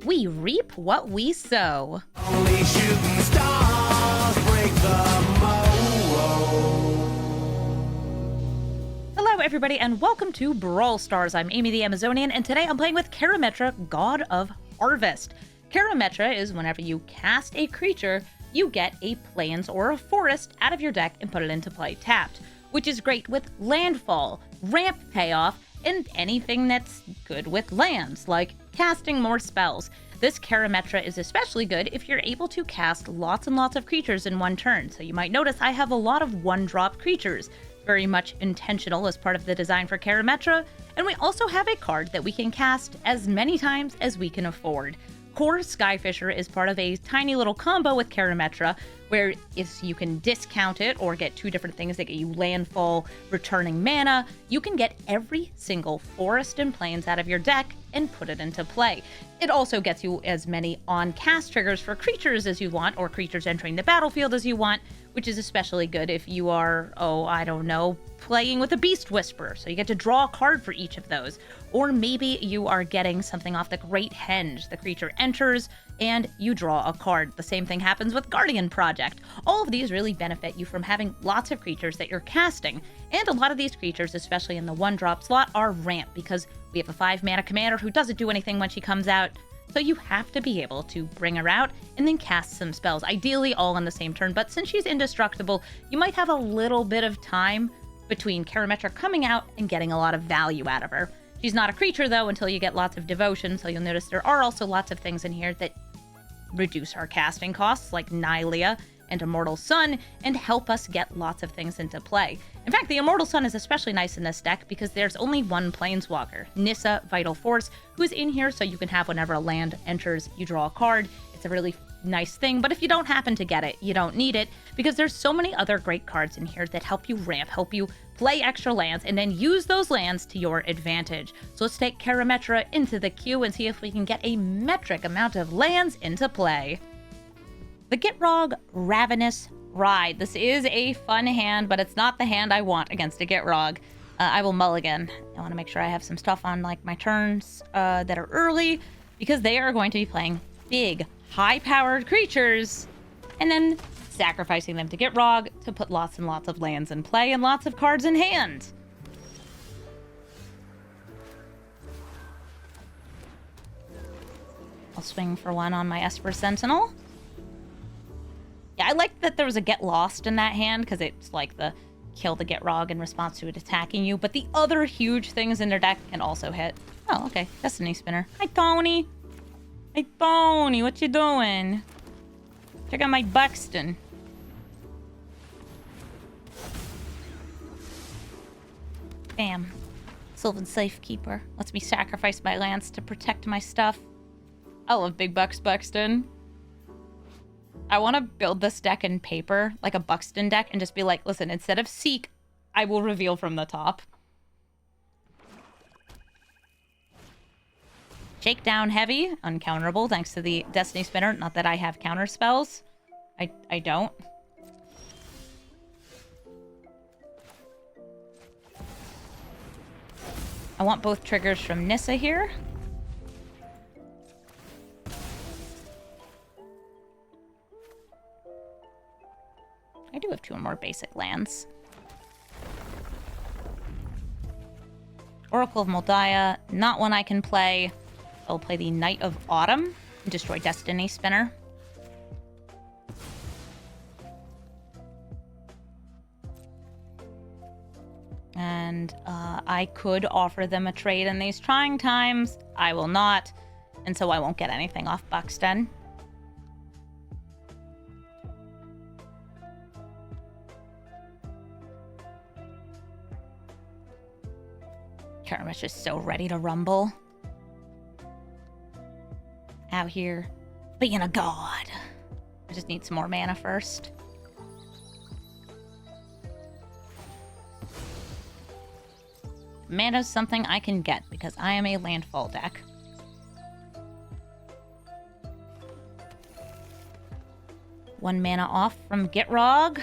We reap what we sow. Only shooting stars break the mold. Hello everybody and welcome to Brawl Stars. I'm Amy the Amazonian and today I'm playing with Karametra, God of Harvest. Karametra is whenever you cast a creature, you get a plains or a forest out of your deck and put it into play tapped, which is great with landfall, ramp payoff, and anything that's good with lands, like casting more spells. This Karametra is especially good if you're able to cast lots and lots of creatures in one turn. So you might notice I have a lot of one-drop creatures. Very much intentional as part of the design for Karametra. And we also have a card that we can cast as many times as we can afford. Core Skyfisher is part of a tiny little combo with Karametra, where if you can discount it or get two different things that get you landfall, returning mana, you can get every single forest and plains out of your deck and put it into play. It also gets you as many on-cast triggers for creatures as you want, or creatures entering the battlefield as you want, which is especially good if you are, playing with a Beast Whisperer, so you get to draw a card for each of those. Or maybe you are getting something off the Great Henge. The creature enters, and you draw a card. The same thing happens with Guardian Project. All of these really benefit you from having lots of creatures that you're casting. And a lot of these creatures, especially in the one-drop slot, are ramp, because we have a 5-mana commander who doesn't do anything when she comes out. So you have to be able to bring her out and then cast some spells, ideally all on the same turn. But since she's indestructible, you might have a little bit of time between Karametra coming out and getting a lot of value out of her. She's not a creature, though, until you get lots of devotion, so you'll notice there are also lots of things in here that reduce our casting costs, like Nylea and Immortal Sun, and help us get lots of things into play. In fact, the Immortal Sun is especially nice in this deck because there's only one Planeswalker, Nissa Vital Force, who is in here so you can have whenever a land enters, you draw a card. It's a really nice thing, but if you don't happen to get it, you don't need it, because there's so many other great cards in here that help you ramp, help you play extra lands, and then use those lands to your advantage. So let's take Karametra into the queue and see if we can get a metric amount of lands into play. The Gitrog Ravenous Ride. This is a fun hand, but it's not the hand I want against a Gitrog. I will mulligan. I want to make sure I have some stuff on like my turns that are early, because they are going to be playing big, high-powered creatures, and then sacrificing them to Gitrog to put lots and lots of lands in play and lots of cards in hand. I'll swing for one on my Esper Sentinel. Yeah, I like that there was a Get Lost in that hand, because it's like the kill the Gitrog in response to it attacking you, but the other huge things in their deck can also hit. Oh, okay. Destiny Spinner. Hi, Tony. Hey, Tony, what you doing? Check out my Buxton. Bam. Sylvan Safekeeper. Lets me sacrifice my lands to protect my stuff. I love Big Bucks Buxton. I want to build this deck in paper, like a Buxton deck, and just be like, listen, instead of Seek, I will reveal from the top. Shakedown Heavy, uncounterable thanks to the Destiny Spinner. Not that I have counter spells. I don't. I want both triggers from Nissa here. I do have two more basic lands. Oracle of Moldiah, not one I can play. I'll play the Knight of Autumn and destroy Destiny Spinner. And I could offer them a trade in these trying times. I will not, and so I won't get anything off Buxton. Karametra's just so ready to rumble. Out here, being a god. I just need some more mana first. Mana's something I can get because I am a landfall deck. One mana off from Gitrog.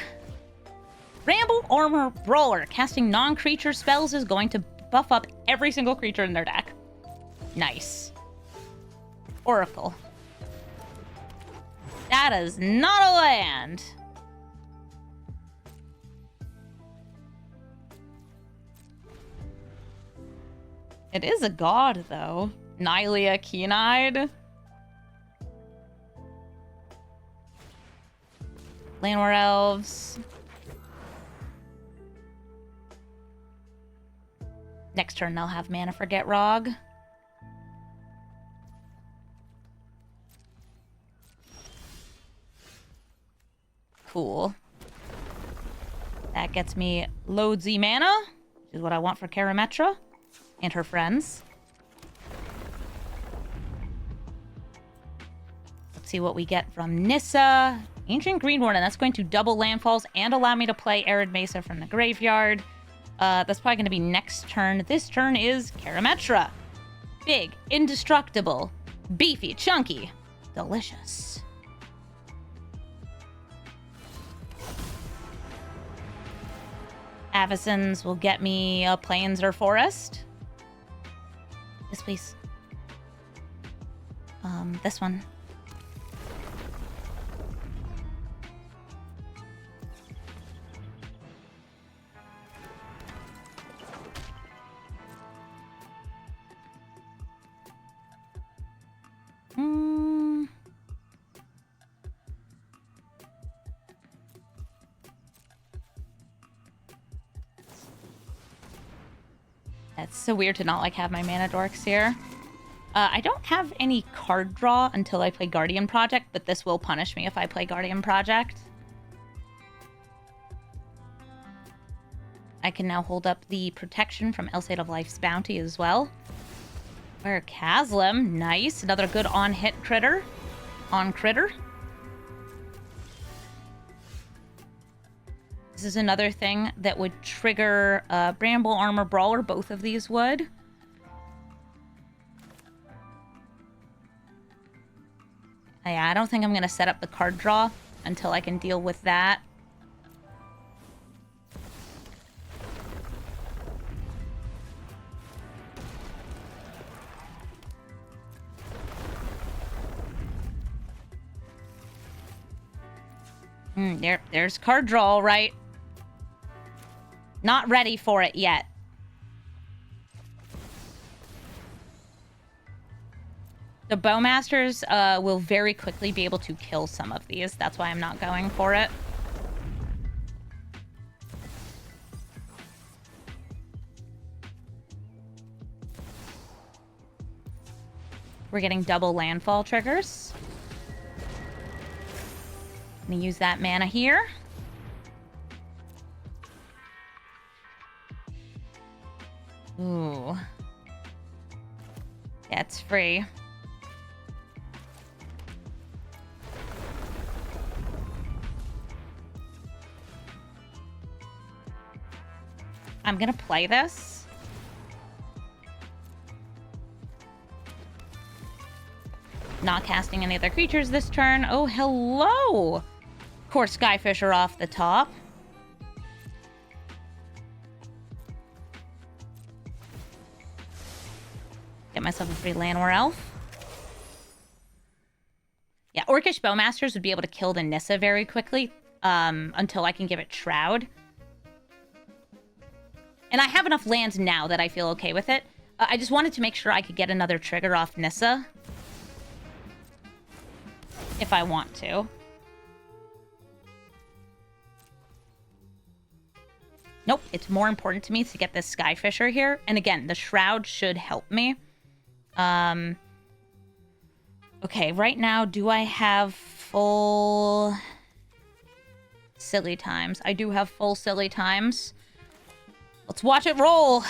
Ramble Armor Brawler. Casting non-creature spells is going to buff up every single creature in their deck. Nice. Oracle. That is not a land. It is a god, though. Nylea Keen-Eyed. Llanowar Elves. Next turn, they'll have mana for Gitrog. Cool. That gets me loadsy mana, which is what I want for Karametra and her friends. Let's see what we get from Nissa. Ancient Green Warden. That's going to double landfalls and allow me to play Arid Mesa from the graveyard. That's probably going to be next turn. This turn is Karametra. Big, indestructible, beefy, chunky, delicious. Avacyn's will get me a Plains or Forest. This, please. This one. It's so weird to not like have my mana dorks here. I don't have any card draw until I play Guardian Project, but this will punish me if I play Guardian Project. I can now hold up the protection from Elsate of Life's Bounty as well. Where Kaslim, nice. Another good on-hit critter. On-critter. This is another thing that would trigger Bramble, Armor, Brawler. Both of these would. Yeah, I don't think I'm going to set up the card draw until I can deal with that. There's card draw, all right. Not ready for it yet. The Bowmasters will very quickly be able to kill some of these. That's why I'm not going for it. We're getting double landfall triggers. I'm gonna use that mana here. Ooh. Yeah, it's free. I'm gonna play this. Not casting any other creatures this turn. Oh, hello! Of course, Skyfisher off the top. Get myself a free Llanowar Elf. Yeah, Orcish Bowmasters would be able to kill the Nissa very quickly until I can give it Shroud. And I have enough lands now that I feel okay with it. I just wanted to make sure I could get another trigger off Nissa. If I want to. Nope, it's more important to me to get this Skyfisher here. And again, the Shroud should help me. Okay, right now, do I have full silly times? I do have full silly times. Let's watch it roll.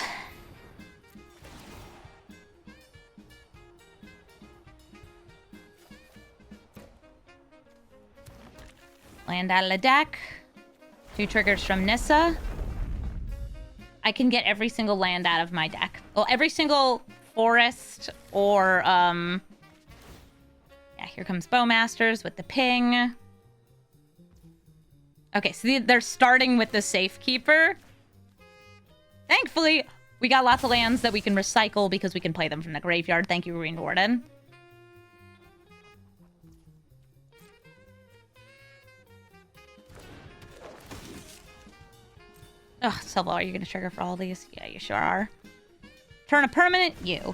Land out of the deck. 2 triggers from Nissa. I can get every single land out of my deck. Well, every single forest or, yeah, here comes Bowmasters with the ping. Okay, so they're starting with the Safekeeper. Thankfully, we got lots of lands that we can recycle because we can play them from the graveyard. Thank you, Green Warden. Ugh, Silvo, are you going to trigger for all these? Yeah, you sure are. Turn a permanent, you.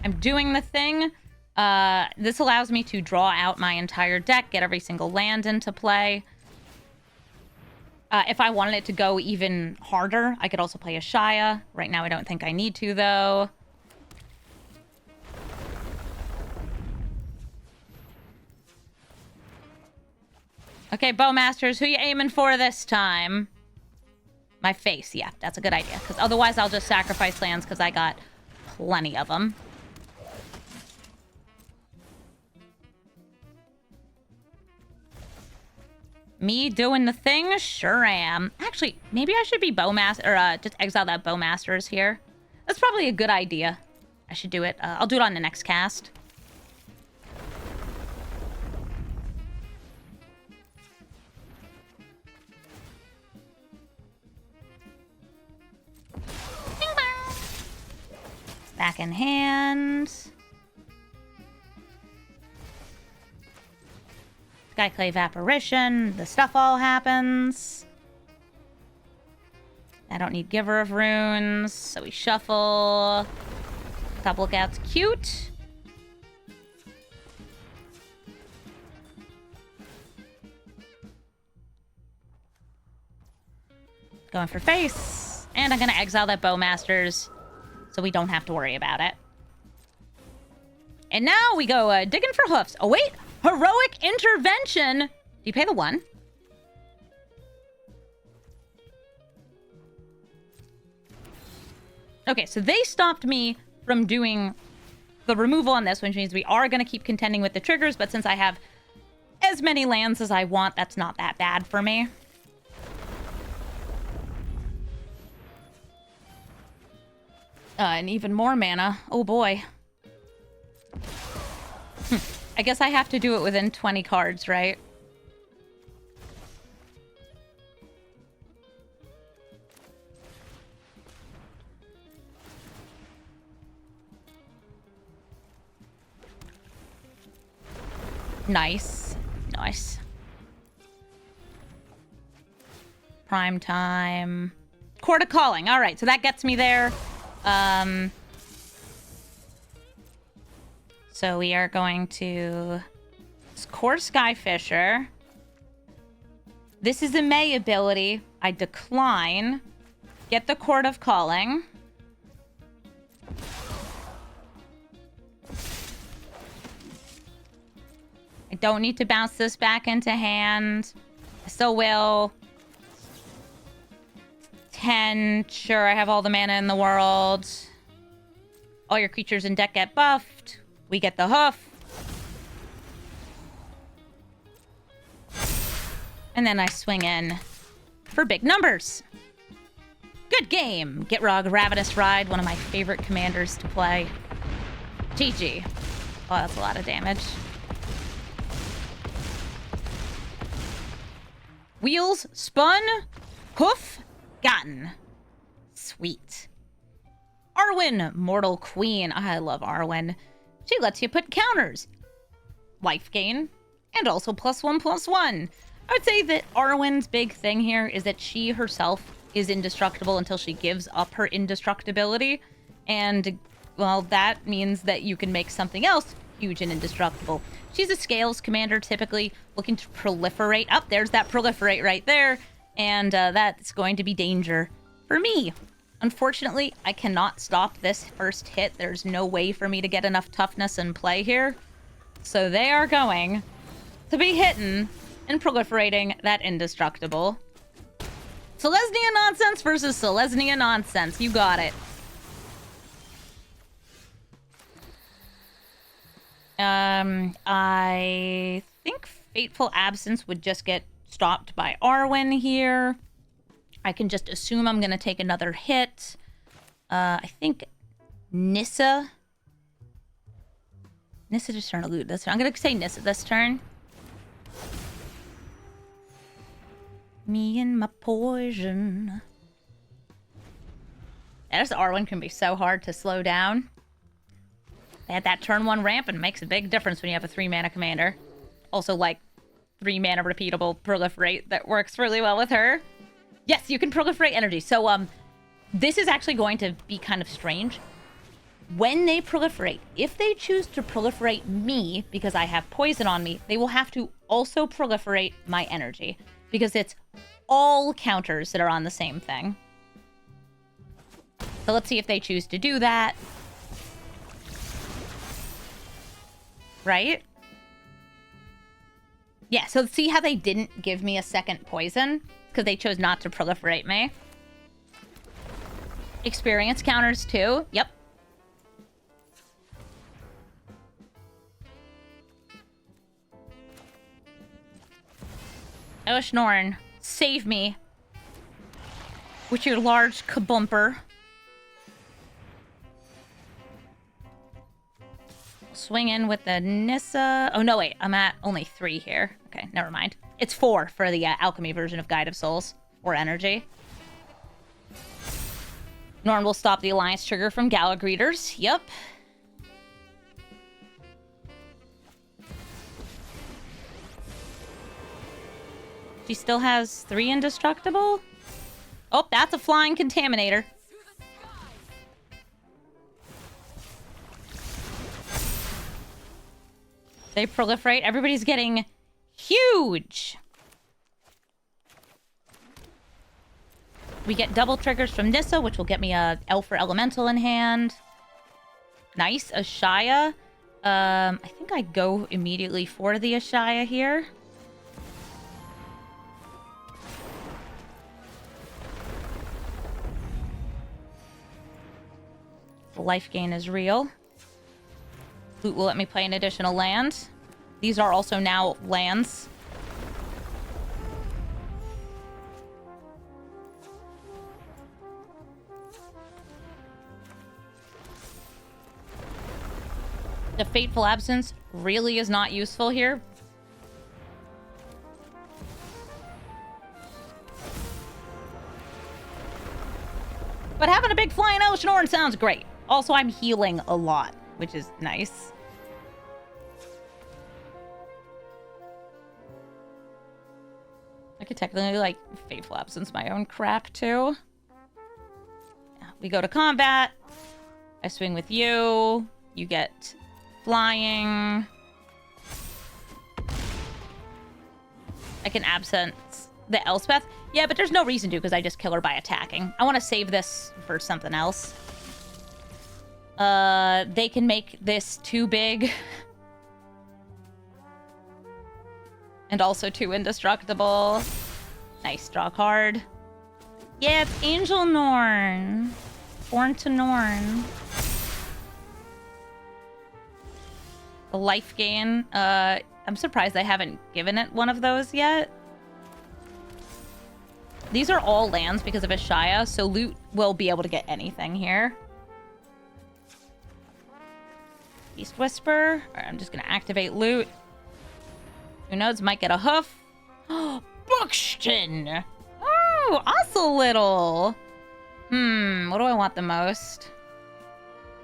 I'm doing the thing. This allows me to draw out my entire deck, get every single land into play. If I wanted it to go even harder, I could also play a Shia. Right now, I don't think I need to, though. Okay, Bowmasters, who you aiming for this time? My face, yeah, that's a good idea. Because otherwise, I'll just sacrifice lands because I got plenty of them. Me doing the thing? Sure am. Actually, maybe I should be Bowmaster, or just exile that Bowmasters here. That's probably a good idea. I should do it. I'll do it on the next cast. Back in hand. Skyclave Apparition. The stuff all happens. I don't need Giver of Runes, so we shuffle. Top Lookout's cute. Going for face. And I'm going to exile that Bowmasters so we don't have to worry about it. And now we go digging for hoofs. Oh, wait. Heroic Intervention. Do you pay the 1? Okay, so they stopped me from doing the removal on this, which means we are going to keep contending with the triggers, but since I have as many lands as I want, that's not that bad for me. And even more mana. Oh boy. I guess I have to do it within 20 cards, right? Nice. Nice. Prime time. Court of Calling. All right, so that gets me there. So we are going to Core Skyfisher. This is a May ability. I decline. Get the Court of Calling. I don't need to bounce this back into hand. I still will. 10. Sure, I have all the mana in the world. All your creatures in deck get buffed. We get the hoof. And then I swing in for big numbers. Good game. Gitrog, Ravenous Ride, one of my favorite commanders to play. GG. Oh, that's a lot of damage. Wheels spun. Hoof gotten. Sweet. Arwen, Mortal Queen. I love Arwen. She lets you put counters, life gain, and also +1/+1. I would say that Arwen's big thing here is that she herself is indestructible until she gives up her indestructibility. And, well, that means that you can make something else huge and indestructible. She's a Scales commander, typically looking to proliferate. Oh, there's that proliferate right there. And that's going to be danger for me. Unfortunately, I cannot stop this first hit. There's no way for me to get enough toughness in play here. So they are going to be hitting and proliferating that indestructible. Selesnya nonsense versus Selesnya nonsense. You got it. I think Fateful Absence would just get stopped by Arwen here. I can just assume I'm going to take another hit. I think Nissa. Nissa just turned a loot this turn. I'm going to say Nissa this turn. Me and my poison. Yeah, this Arwen can be so hard to slow down. They had that turn 1 ramp and it makes a big difference when you have a 3-mana commander. Also, like, 3-mana repeatable proliferate that works really well with her. Yes, you can proliferate energy. So, this is actually going to be kind of strange. When they proliferate, if they choose to proliferate me because I have poison on me, they will have to also proliferate my energy because it's all counters that are on the same thing. So let's see if they choose to do that. Right? Yeah, so see how they didn't give me a second poison? Because they chose not to proliferate me. Experience counters too. Yep. Oh, Schnorn, save me with your large kabumper. Swing in with the Nissa. Oh, no, wait. I'm at only 3 here. Okay, never mind. It's 4 for the alchemy version of Guide of Souls. Or energy. Norn will stop the Alliance trigger from Gala Greeters. Yep. She still has 3 indestructible? Oh, that's a flying contaminator. They proliferate. Everybody's getting huge. We get double triggers from Nissa, which will get me a Elf or Elemental in hand. Nice. Ashaya. I think I go immediately for the Ashaya here. The life gain is real. Loot will let me play an additional land. These are also now lands. The Fateful Absence really is not useful here. But having a big flying Elshnorn sounds great. Also, I'm healing a lot, which is nice. I could technically, like, Fateful Absence my own crap, too. Yeah, we go to combat. I swing with you. You get flying. I can absence the Elspeth. Yeah, but there's no reason to because I just kill her by attacking. I want to save this for something else. They can make this too big. And also too indestructible. Nice, draw card. Yeah, it's Angel Norn. Born to Norn. A life gain. I'm surprised I haven't given it one of those yet. These are all lands because of Ashaya, so Loot will be able to get anything here. Beast Whisper. Alright, I'm just gonna activate Loot. Who knows? Might get a hoof. Oh, Buxton! Oh, also little. What do I want the most?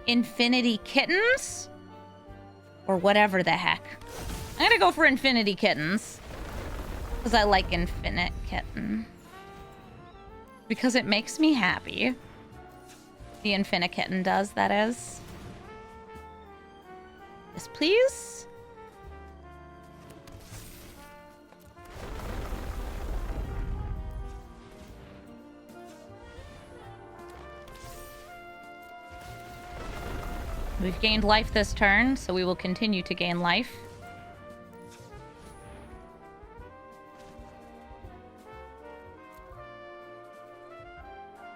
Infinity Kittens? Or whatever the heck. I'm gonna go for Infinity Kittens. Because I like Infinite Kitten. Because it makes me happy. The Infinite Kitten does, that is. Yes, please? We've gained life this turn, so we will continue to gain life.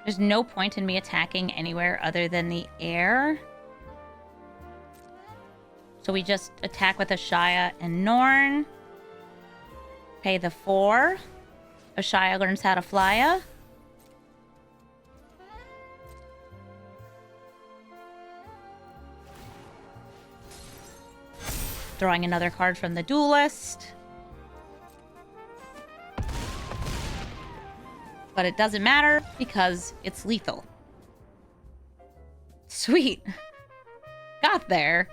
There's no point in me attacking anywhere other than the air. So we just attack with Ashaya and Norn. Pay the 4. Ashaya learns how to fly. Drawing another card from the Duelist. But it doesn't matter because it's lethal. Sweet. Got there.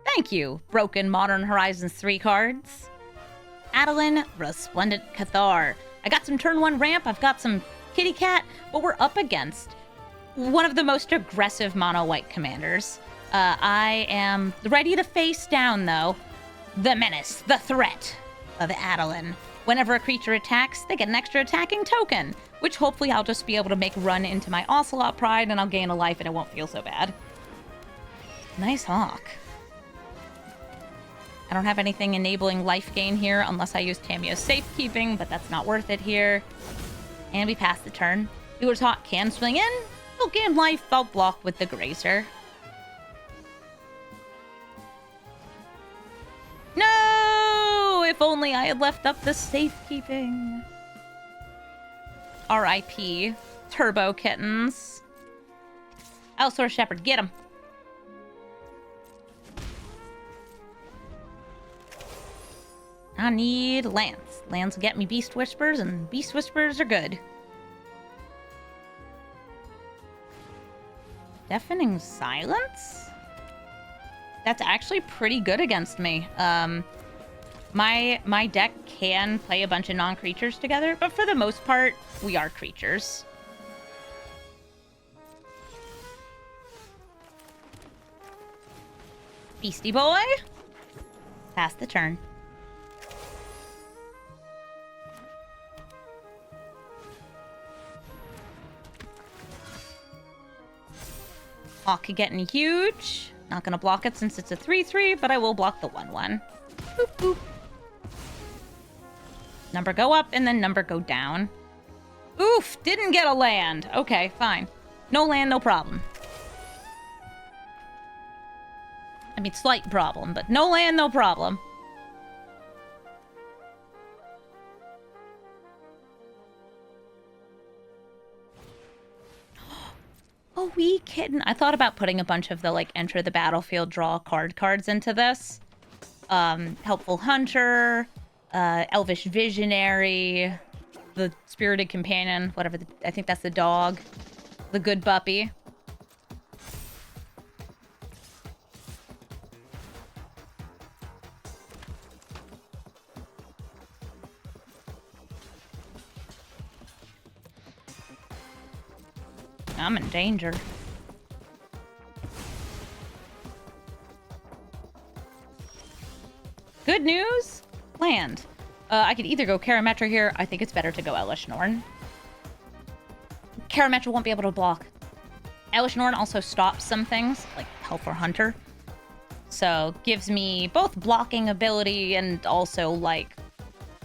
Thank you, broken Modern Horizons 3 cards. Adeline, Resplendent Cathar. I got some turn 1 ramp, I've got some kitty cat, but we're up against one of the most aggressive mono-white commanders. I am ready to face down, though, the menace, the threat of Adeline. Whenever a creature attacks, they get an extra attacking token, which hopefully I'll just be able to make run into my Ocelot Pride and I'll gain a life and it won't feel so bad. Nice hawk. I don't have anything enabling life gain here unless I use Tameo's Safekeeping, but that's not worth it here. And we pass the turn. Uber's Hawk can swing in. He'll gain life. I'll block with the Grazer. No! If only I had left up the Safekeeping. R.I.P. Turbo Kittens. Allosaurus Shepherd, get him. I need lands. Lands will get me Beast Whispers, and Beast Whispers are good. Deafening Silence? That's actually pretty good against me. My deck can play a bunch of non-creatures together, but for the most part, we are creatures. Beastie Boy? Pass the turn. Hawk getting huge. Not gonna block it since it's a 3/3, but I will block the 1/1. Boop, boop. Number go up and then number go down. Oof, didn't get a land. Okay, fine. No land, no problem. I mean, slight problem, but no land, no problem. Oh, wee kitten. I thought about putting a bunch of the, like, enter the battlefield, draw card cards into this. Helpful Hunter, Elvish Visionary, the Spirited Companion, whatever, I think that's the dog. The Good Puppy. I'm in danger. Good news? Land. I could either go Karametra here. I think it's better to go Elesh Norn. Karametra won't be able to block. Elesh Norn also stops some things, like Helper Hunter. So, gives me both blocking ability and also, like,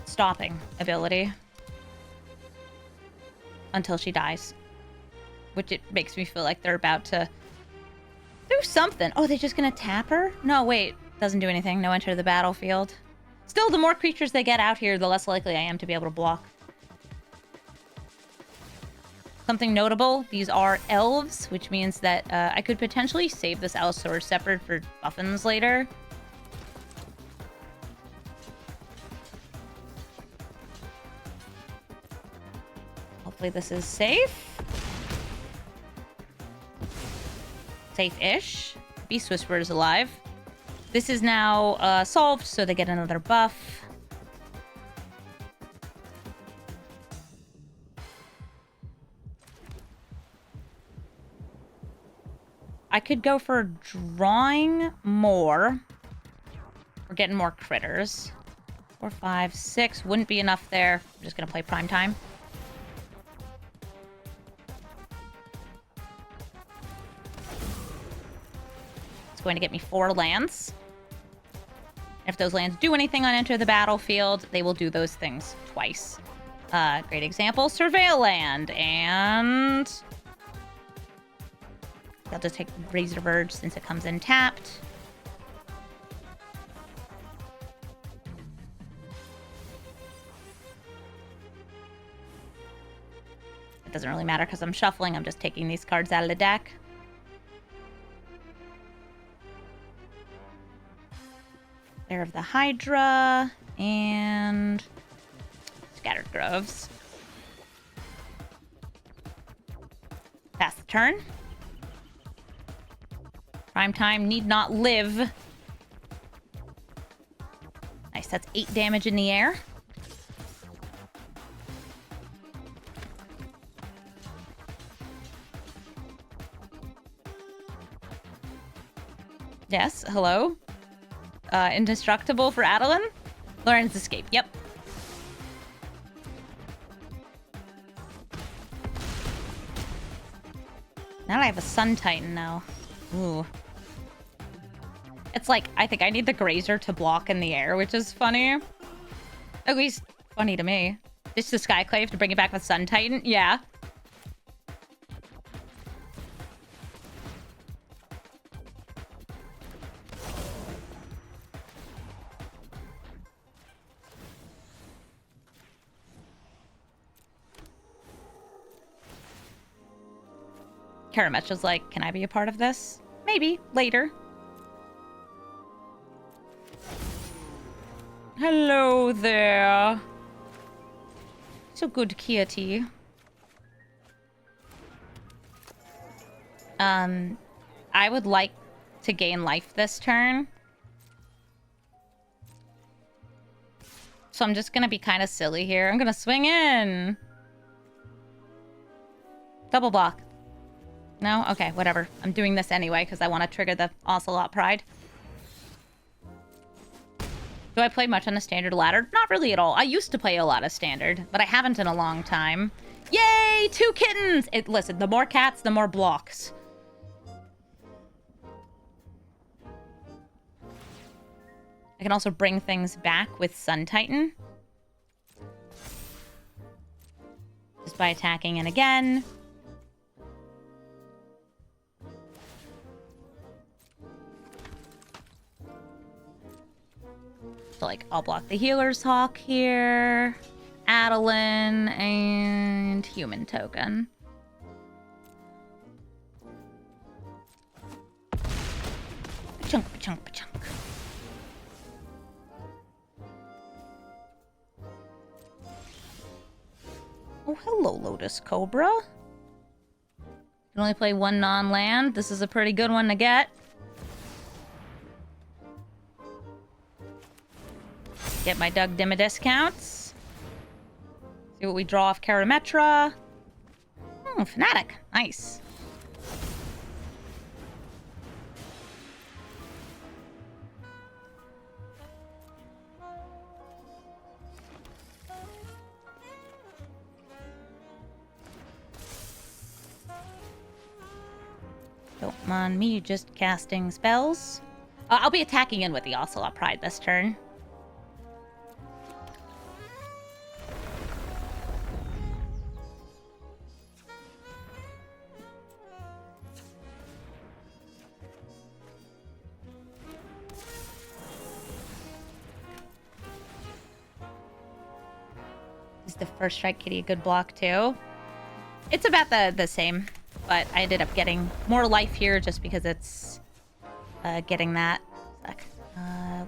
stopping ability. Until she dies. Which it makes me feel like they're about to do something. Oh, they're just gonna tap her? No, wait. Doesn't do anything. No enter the battlefield. Still, the more creatures they get out here, the less likely I am to be able to block. Something notable, these are elves, which means that I could potentially save this Allosaurus Shepherd for Buffins later. Hopefully this is safe. Safe-ish. Beast Whisperer is alive. This is now solved, so they get another buff. I could go for drawing more. We're getting more critters. 4, 5, 6. Wouldn't be enough there. I'm just going to play Prime Time. Going to get me 4 lands. If those lands do anything on enter the battlefield, they will do those things twice. Great example, Surveil Land, and I'll just take Razor Verge since it comes in tapped. It doesn't really matter because I'm shuffling, I'm just taking these cards out of the deck. There of the Hydra, and Scattered Groves. Pass the turn. Prime Time need not live. Nice, That's 8 damage in the air. Yes, hello? Indestructible for Adeline? Lauren's escape, yep. Now I have a Sun Titan now. Ooh. It's like, I think I need the Grazer to block in the air, which is funny. At least funny to me. Ditch the Skyclave to bring it back with Sun Titan? Yeah. Karametra's like, can I be a part of this? Maybe, later. Hello there. So good, Kitty. I would like to gain life this turn. So I'm just gonna be kind of silly here. I'm gonna swing in. Double block. No? Okay, whatever. I'm doing this anyway because I want to trigger the Ocelot Pride. Do I play much on the standard ladder? Not really at all. I used to play a lot of standard, but I haven't in a long time. Yay! 2 kittens! Listen, the more cats, the more blocks. I can also bring things back with Sun Titan. Just by attacking in again. So, like, I'll block the Healer's Hawk here, Adeline, and Human Token. Chunk, chunk, chunk. Oh, hello, Lotus Cobra. You can only play 1 non-land. This is a pretty good one to get. Get my Doug Dimma discounts. See what we draw off Karametra. Fnatic. Nice. Don't mind me just casting spells. I'll be attacking in with the Ocelot Pride this turn. The first strike kitty a good block too. It's about the same, but I ended up getting more life here just because it's getting that.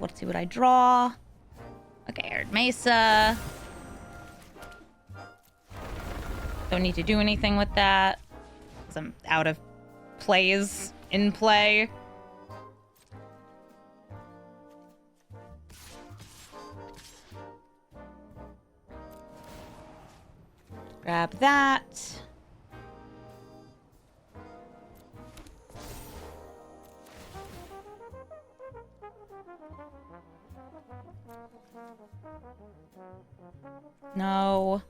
Let's see what I draw. Okay, Arid Mesa. Don't need to do anything with that because I'm out of plays in play. Grab that. No.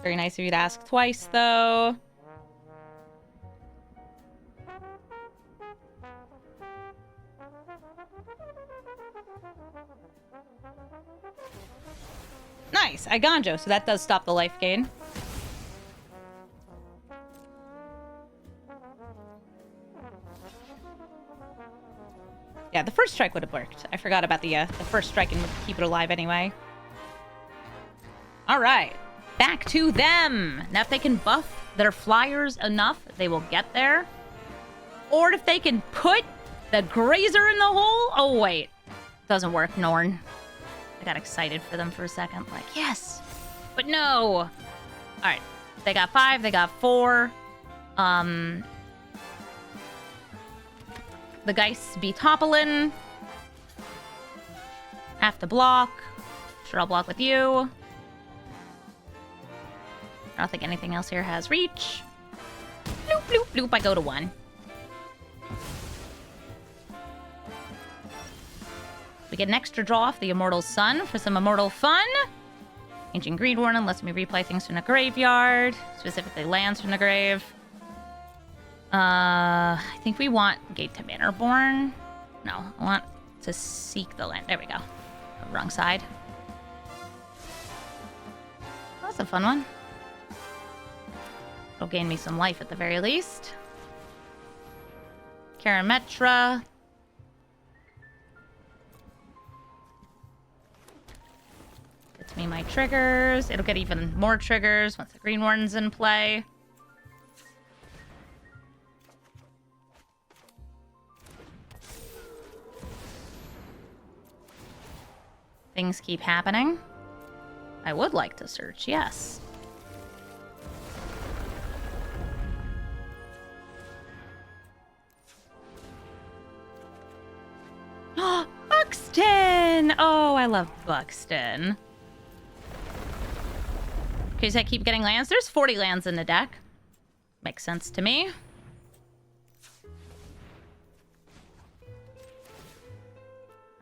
Very nice of you to ask twice, though. Nice, I Ganjo, so that does stop the life gain. Yeah, the first strike would have worked. I forgot about the first strike and would keep it alive anyway. All right, back to them. Now, if they can buff their flyers enough, they will get there. Or if they can put the Grazer in the hole. Oh, wait. Doesn't work, Norn. I got excited for them for a second. Like, yes. But no. All right. They got 5. They got 4. The Geist be toppling. Have to block. Sure, I'll block with you. I don't think anything else here has reach. Bloop, bloop, bloop. I go to 1. We get an extra draw off the Immortal Sun for some Immortal fun. Ancient Greed Warden lets me replay things from the graveyard, specifically lands from the grave. I think we want Gate to Mannerborn. No, I want to seek the land. There we go. Wrong side. That's a fun one. It'll gain me some life at the very least. Karametra. Gets me my triggers. It'll get even more triggers once the Green Warden's in play. Things keep happening. I would like to search, yes. Buxton! Oh, I love Buxton. Okay, so I keep getting lands. There's 40 lands in the deck. Makes sense to me.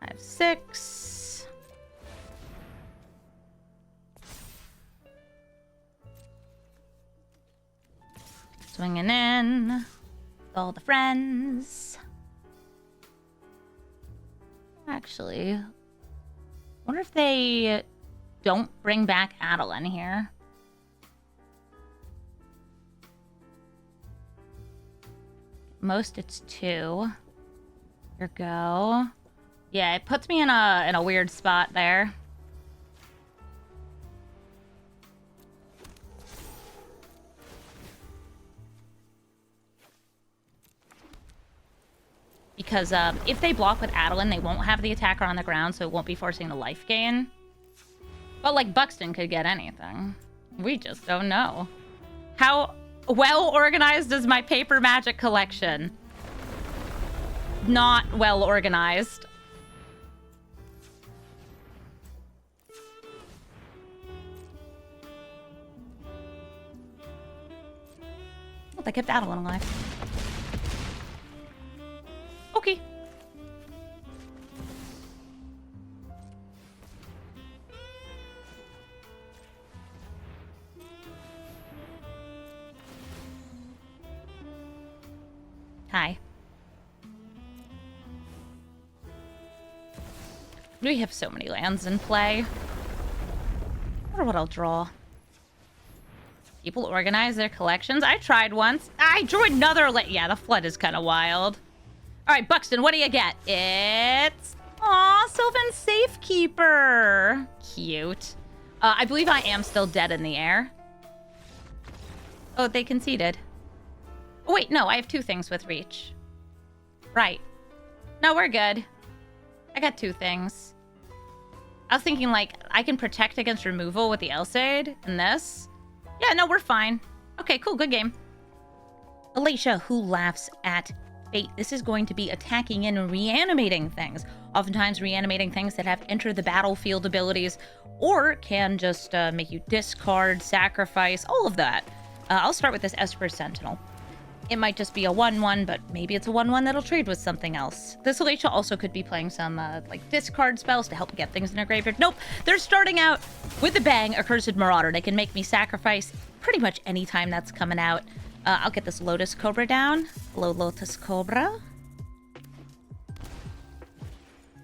I have 6. Swinging in with all the friends. Actually, wonder if they don't bring back Adeline here. Most it's 2. Here go. Yeah, it puts me in a weird spot there. Because if they block with Adeline, they won't have the attacker on the ground, so it won't be forcing the life gain. But, like, Buxton could get anything. We just don't know. How well organized is my paper magic collection? Not well organized. Oh, they kept Adeline alive. Okay. Hi. We have so many lands in play. I wonder what I'll draw. People organize their collections. I tried once. I drew another yeah, the flood is kind of wild. All right, Buxton, what do you get? It's... Aw, Sylvan Safekeeper. Cute. I believe I am still dead in the air. Oh, they conceded. Oh, wait, no, I have 2 things with reach. Right. No, we're good. I got 2 things. I was thinking, like, I can protect against removal with the Elsaid and this. Yeah, no, we're fine. Okay, cool, good game. Alicia, who laughs at fate. This is going to be attacking and reanimating things. Oftentimes reanimating things that have entered the battlefield abilities, or can just make you discard, sacrifice, all of that. I'll start with this Esper Sentinel. It might just be a 1/1, but maybe it's a 1/1 that'll trade with something else. This Alicia also could be playing some like discard spells to help get things in her graveyard. Nope, they're starting out with a bang, Accursed Marauder. They can make me sacrifice pretty much any time that's coming out. I'll get this Lotus Cobra down. Hello, Lotus Cobra.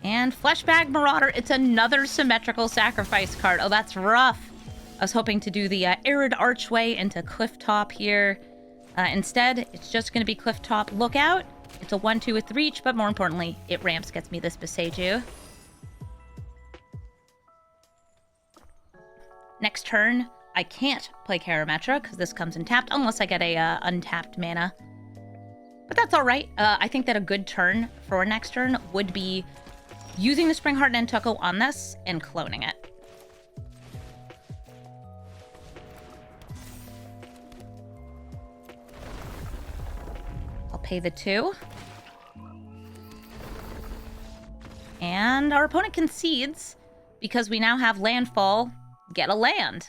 And Fleshbag Marauder. It's another symmetrical sacrifice card. Oh, that's rough. I was hoping to do the Arid Archway into Clifftop here. Instead, it's just going to be Clifftop Lookout. It's a 1/2 with reach, but more importantly, it ramps, gets me this Beseiju. Next turn, I can't play Karametra because this comes in tapped unless I get a untapped mana. But that's all right. I think that a good turn for next turn would be using the Springheart Nantuko on this and cloning it. I'll pay the 2. And our opponent concedes because we now have landfall, get a land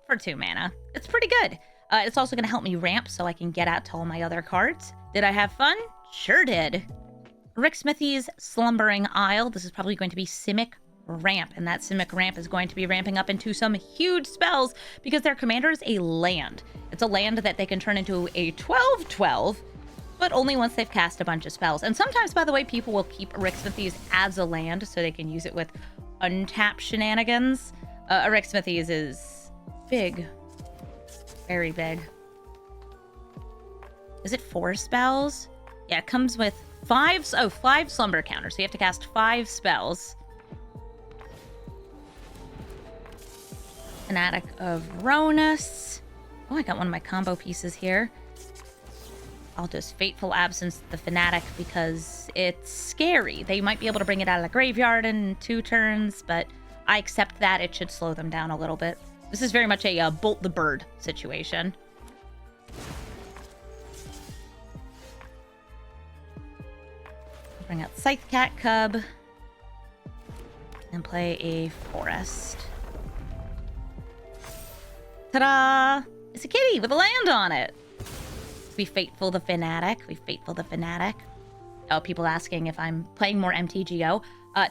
for 2 mana. It's pretty good. It's also going to help me ramp so I can get out to all my other cards. Did I have fun? Sure did. Rick Smithy's Slumbering Isle. This is probably going to be Simic Ramp, and that Simic Ramp is going to be ramping up into some huge spells because their commander is a land. It's a land that they can turn into a 12/12, but only once they've cast a bunch of spells. And sometimes, by the way, people will keep Rick Smithy's as a land so they can use it with untap shenanigans. Rick Smithy's is big. Very big. Is it 4 spells? Yeah, it comes with 5 slumber counters. So you have to cast 5 spells. Fanatic of Ronus. Oh, I got one of my combo pieces here. I'll just Fateful Absence the Fanatic because it's scary. They might be able to bring it out of the graveyard in 2 turns, but I accept that. It should slow them down a little bit. This is very much a Bolt the Bird situation. Bring out Scythe Cat Cub and play a Forest. Ta-da! It's a kitty with a land on it. We Fateful the Fanatic. We Fateful the Fanatic. Oh, people asking if I'm playing more MTGO.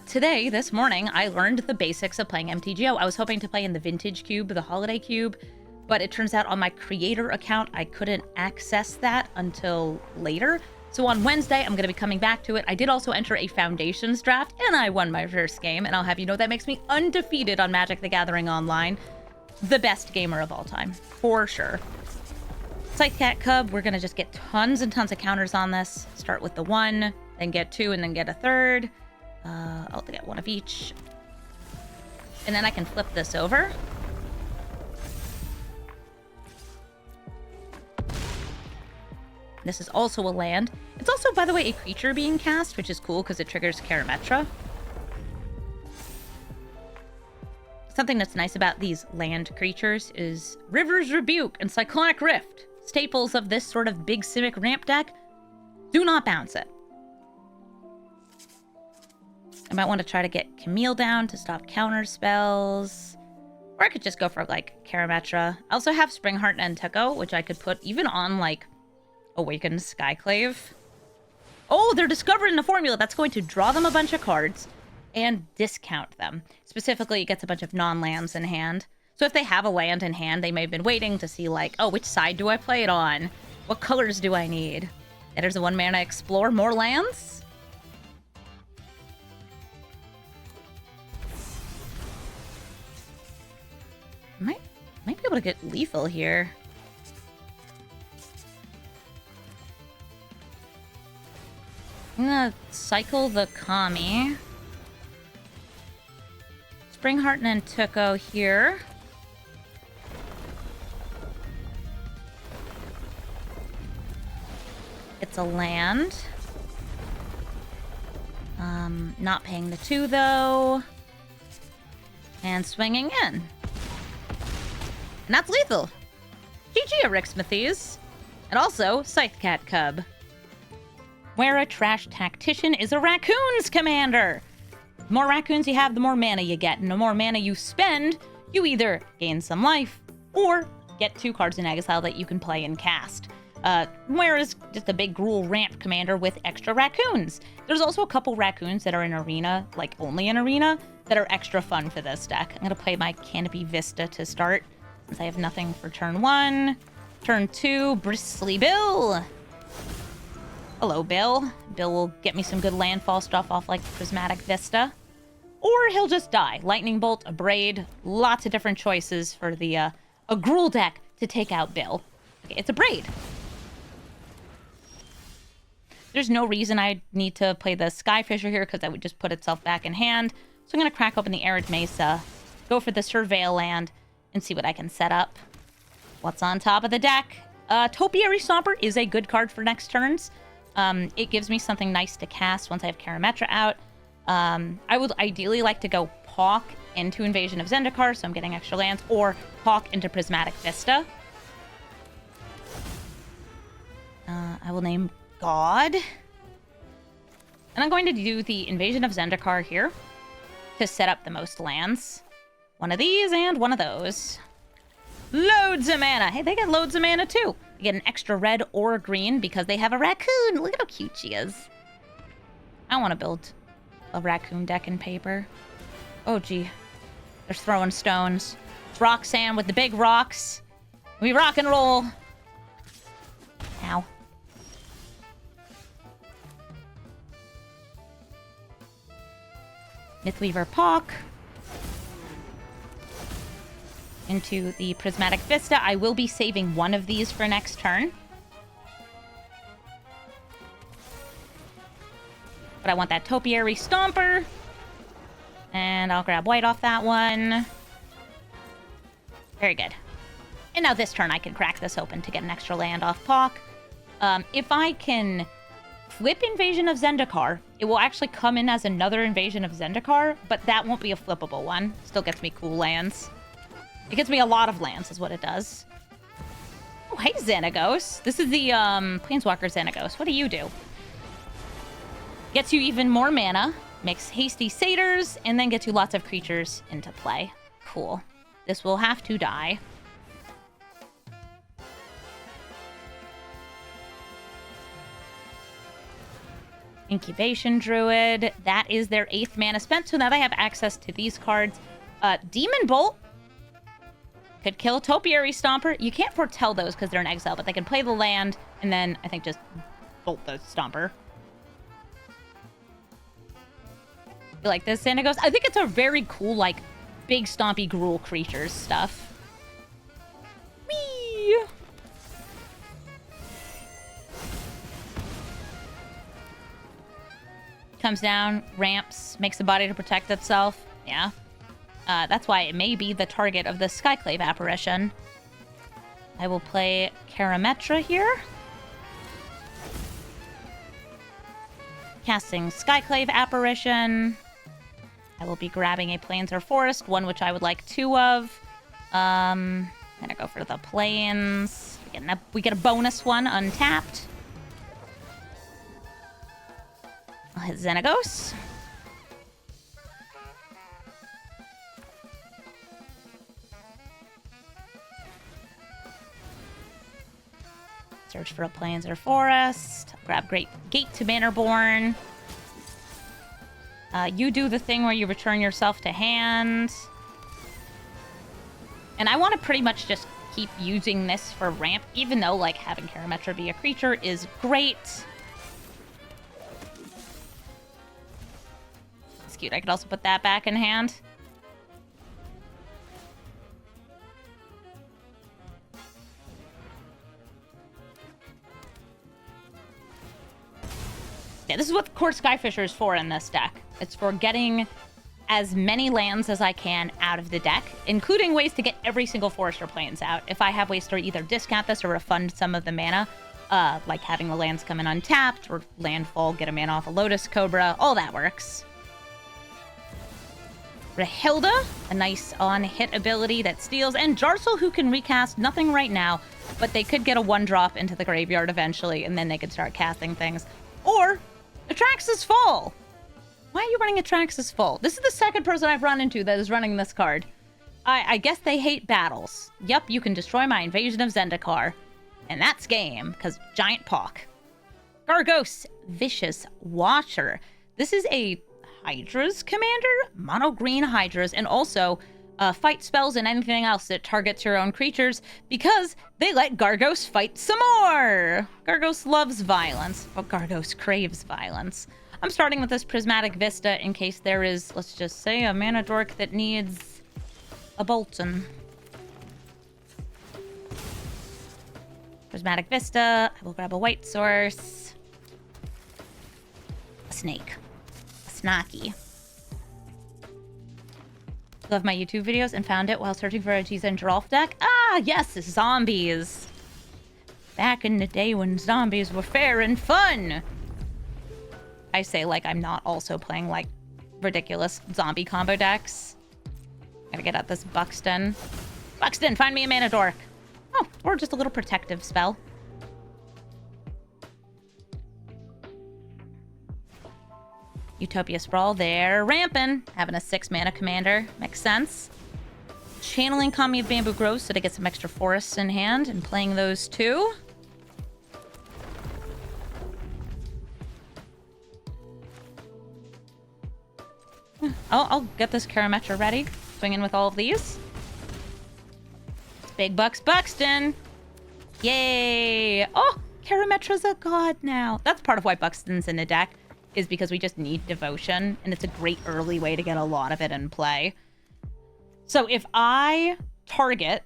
Today, this morning, I learned the basics of playing MTGO. I was hoping to play in the Vintage Cube, the Holiday Cube, but it turns out on my creator account, I couldn't access that until later. So on Wednesday, I'm going to be coming back to it. I did also enter a Foundations draft, and I won my first game, and I'll have you know that makes me undefeated on Magic the Gathering Online. The best gamer of all time, for sure. Scythe Cat Cub, we're going to just get tons and tons of counters on this. Start with the 1, then get 2, and then get a 3rd. I'll get 1 of each. And then I can flip this over. This is also a land. It's also, by the way, a creature being cast, which is cool because it triggers Karametra. Something that's nice about these land creatures is River's Rebuke and Cyclonic Rift, staples of this sort of big Simic ramp deck. Do not bounce it. I might want to try to get Camille down to stop counter spells. Or I could just go for, like, Karametra. I also have Springheart and Tucko, which I could put even on, like, Awakened Skyclave. Oh, they're discovering the formula. That's going to draw them a bunch of cards and discount them. Specifically, it gets a bunch of non-lands in hand. So if they have a land in hand, they may have been waiting to see, like, oh, which side do I play it on? What colors do I need? And there's a 1-mana Explore, more lands? Might be able to get lethal here. I'm gonna cycle the Kami. Springheart and Tucko here. It's a land. Not paying the 2 though. And swinging in. And that's lethal. GG, Rick Smithies. And also, Scythe Cat Cub. Where a Trash Tactician is a Raccoons commander. The more raccoons you have, the more mana you get. And the more mana you spend, you either gain some life or get 2 cards in exile that you can play and cast. Whereas just a big Gruul ramp commander with extra raccoons. There's also a couple raccoons that are in Arena, like only in Arena, that are extra fun for this deck. I'm going to play my Canopy Vista to start, since I have nothing for turn 1. Turn 2, Bristly Bill. Hello, Bill. Bill will get me some good landfall stuff off like Prismatic Vista. Or he'll just die. Lightning Bolt, a Braid, lots of different choices for the a Gruul deck to take out Bill. Okay, it's a Braid. There's no reason I need to play the Skyfisher here because that would just put itself back in hand. So I'm going to crack open the Arid Mesa, go for the Surveil land, and see what I can set up. What's on top of the deck? Topiary Stomper is a good card for next turns. It gives me something nice to cast once I have Karametra out. I would ideally like to go Hawk into Invasion of Zendikar, so I'm getting extra lands, or Hawk into Prismatic Vista. I will name God. And I'm going to do the Invasion of Zendikar here to set up the most lands. One of these and one of those. Loads of mana. Hey, they get loads of mana too. You get an extra red or green because they have a raccoon. Look at how cute she is. I want to build a raccoon deck in paper. Oh, gee. They're throwing stones. It's Roxanne with the big rocks. We rock and roll. Ow. Mythweaver Pock. Into the Prismatic Vista. I will be saving one of these for next turn. But I want that Topiary Stomper. And I'll grab white off that one. Very good. And now this turn I can crack this open to get an extra land off Pock. If I can flip Invasion of Zendikar, it will actually come in as another Invasion of Zendikar, but that won't be a flippable one. Still gets me cool lands. It gets me a lot of lands, is what it does. Oh, hey, Xenagos. This is the Planeswalker Xenagos. What do you do? Gets you even more mana, makes hasty satyrs, and then gets you lots of creatures into play. Cool. This will have to die. Incubation Druid. That is their 8th mana spent, so now they have access to these cards. Demon Bolt. Could kill Topiary Stomper. You can't foretell those because they're in exile, but they can play the land and then, I think, just bolt the Stomper. You like this, Xenagos? I think it's a very cool, like, big stompy Gruul creatures stuff. Whee! Comes down, ramps, makes the body to protect itself. Yeah. That's why it may be the target of the Skyclave apparition. I will play Karametra here. Casting Skyclave apparition. I will be grabbing a Plains or Forest, one which I would like 2 of. Gonna go for the Plains. We get a bonus one untapped. I'll hit Xenagos. Search for a Plains or Forest. Grab Great Gate to Bannerborn. You do the thing where you return yourself to hand. And I want to pretty much just keep using this for ramp, even though, like, having Karametra be a creature is great. It's cute. I could also put that back in hand. Yeah, this is what Court Skyfisher is for in this deck. It's for getting as many lands as I can out of the deck, including ways to get every single Forest or Plains out. If I have ways to either discount this or refund some of the mana, like having the lands come in untapped, or landfall, get a mana off a Lotus Cobra, all that works. Rahilda, a nice on-hit ability that steals, and Jarsel, who can recast nothing right now, but they could get a 1-drop into the graveyard eventually, and then they could start casting things. Or Atrax's Fall. Why are you running Atrax's Fall? This is the second person I've run into that is running this card. I guess they hate battles. Yup, you can destroy my Invasion of Zendikar. And that's game, because Giant Pock. Gargos, Vicious Watcher. This is a Hydra's commander? Mono green Hydras, and also fight spells and anything else that targets your own creatures, because they let Gargos fight some more! Gargos loves violence. Oh, Gargos craves violence. I'm starting with this Prismatic Vista in case there is, let's just say, a mana dork that needs a Bolton. Prismatic Vista. I will grab a white source. A snake. A snacky. Love my YouTube videos and found it while searching for a Giza and Giralf deck. Ah, yes, zombies. Back in the day when zombies were fair and fun. I say like I'm not also playing like ridiculous zombie combo decks. Gotta get out this Buxton. Buxton, find me a mana dork. Oh, or just a little protective spell. Utopia Sprawl, they're ramping. Having a 6-mana commander. Makes sense. Channeling Kami of Bamboo Groves so to get some extra forests in hand and playing those too. I'll get this Karametra ready. Swing in with all of these. Big Bucks Buxton. Yay! Oh, Karametra's a god now. That's part of why Buxton's in the deck, is because we just need devotion, and it's a great early way to get a lot of it in play. So if I target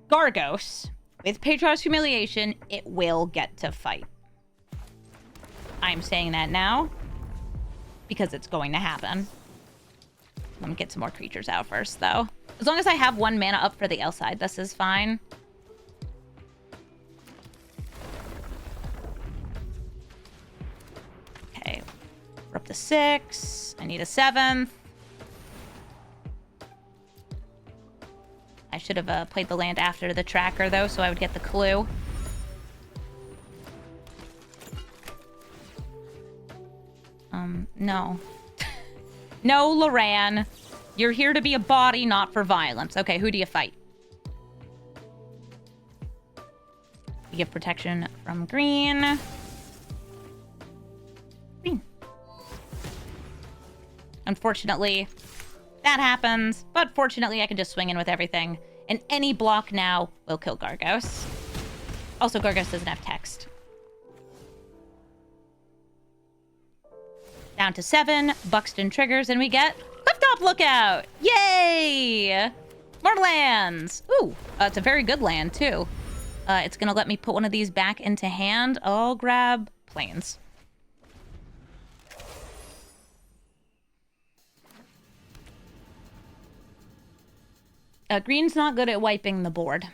Gargos with Patriarch's Humiliation, it will get to fight. I'm saying that now because it's going to happen. Let me get some more creatures out first, though. As long as I have 1 mana up for the L side, this is fine. Okay. We're up to 6. I need a 7th. I should have played the land after the tracker, though, so I would get the clue. No. No, Loran. You're here to be a body, not for violence. Okay, who do you fight? You give protection from green. Green. Unfortunately, that happens. But fortunately, I can just swing in with everything. And any block now will kill Gargos. Also, Gargos doesn't have text. Down to 7. Buxton triggers, and we get Clifftop Lookout! Yay! More lands! Ooh, it's a very good land, too. It's gonna let me put one of these back into hand. I'll grab plains. Green's not good at wiping the board.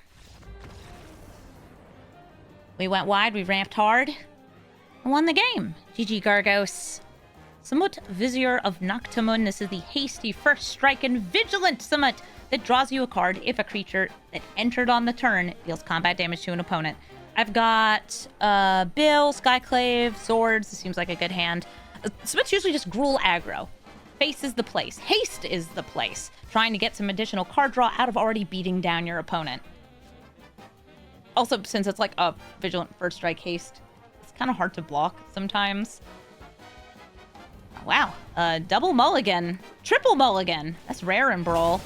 We went wide, we ramped hard, and won the game. GG Gargos. Summut Vizier of Noctimun. This is the hasty first strike and vigilant summut that draws you a card if a creature that entered on the turn deals combat damage to an opponent. I've got Bill, Skyclave, Swords. This seems like a good hand. Summut's usually just Gruul aggro. Face is the place. Haste is the place. Trying to get some additional card draw out of already beating down your opponent. Also, since it's like a vigilant first strike haste, it's kind of hard to block sometimes. Wow, double mulligan. Triple mulligan. That's rare in Brawl.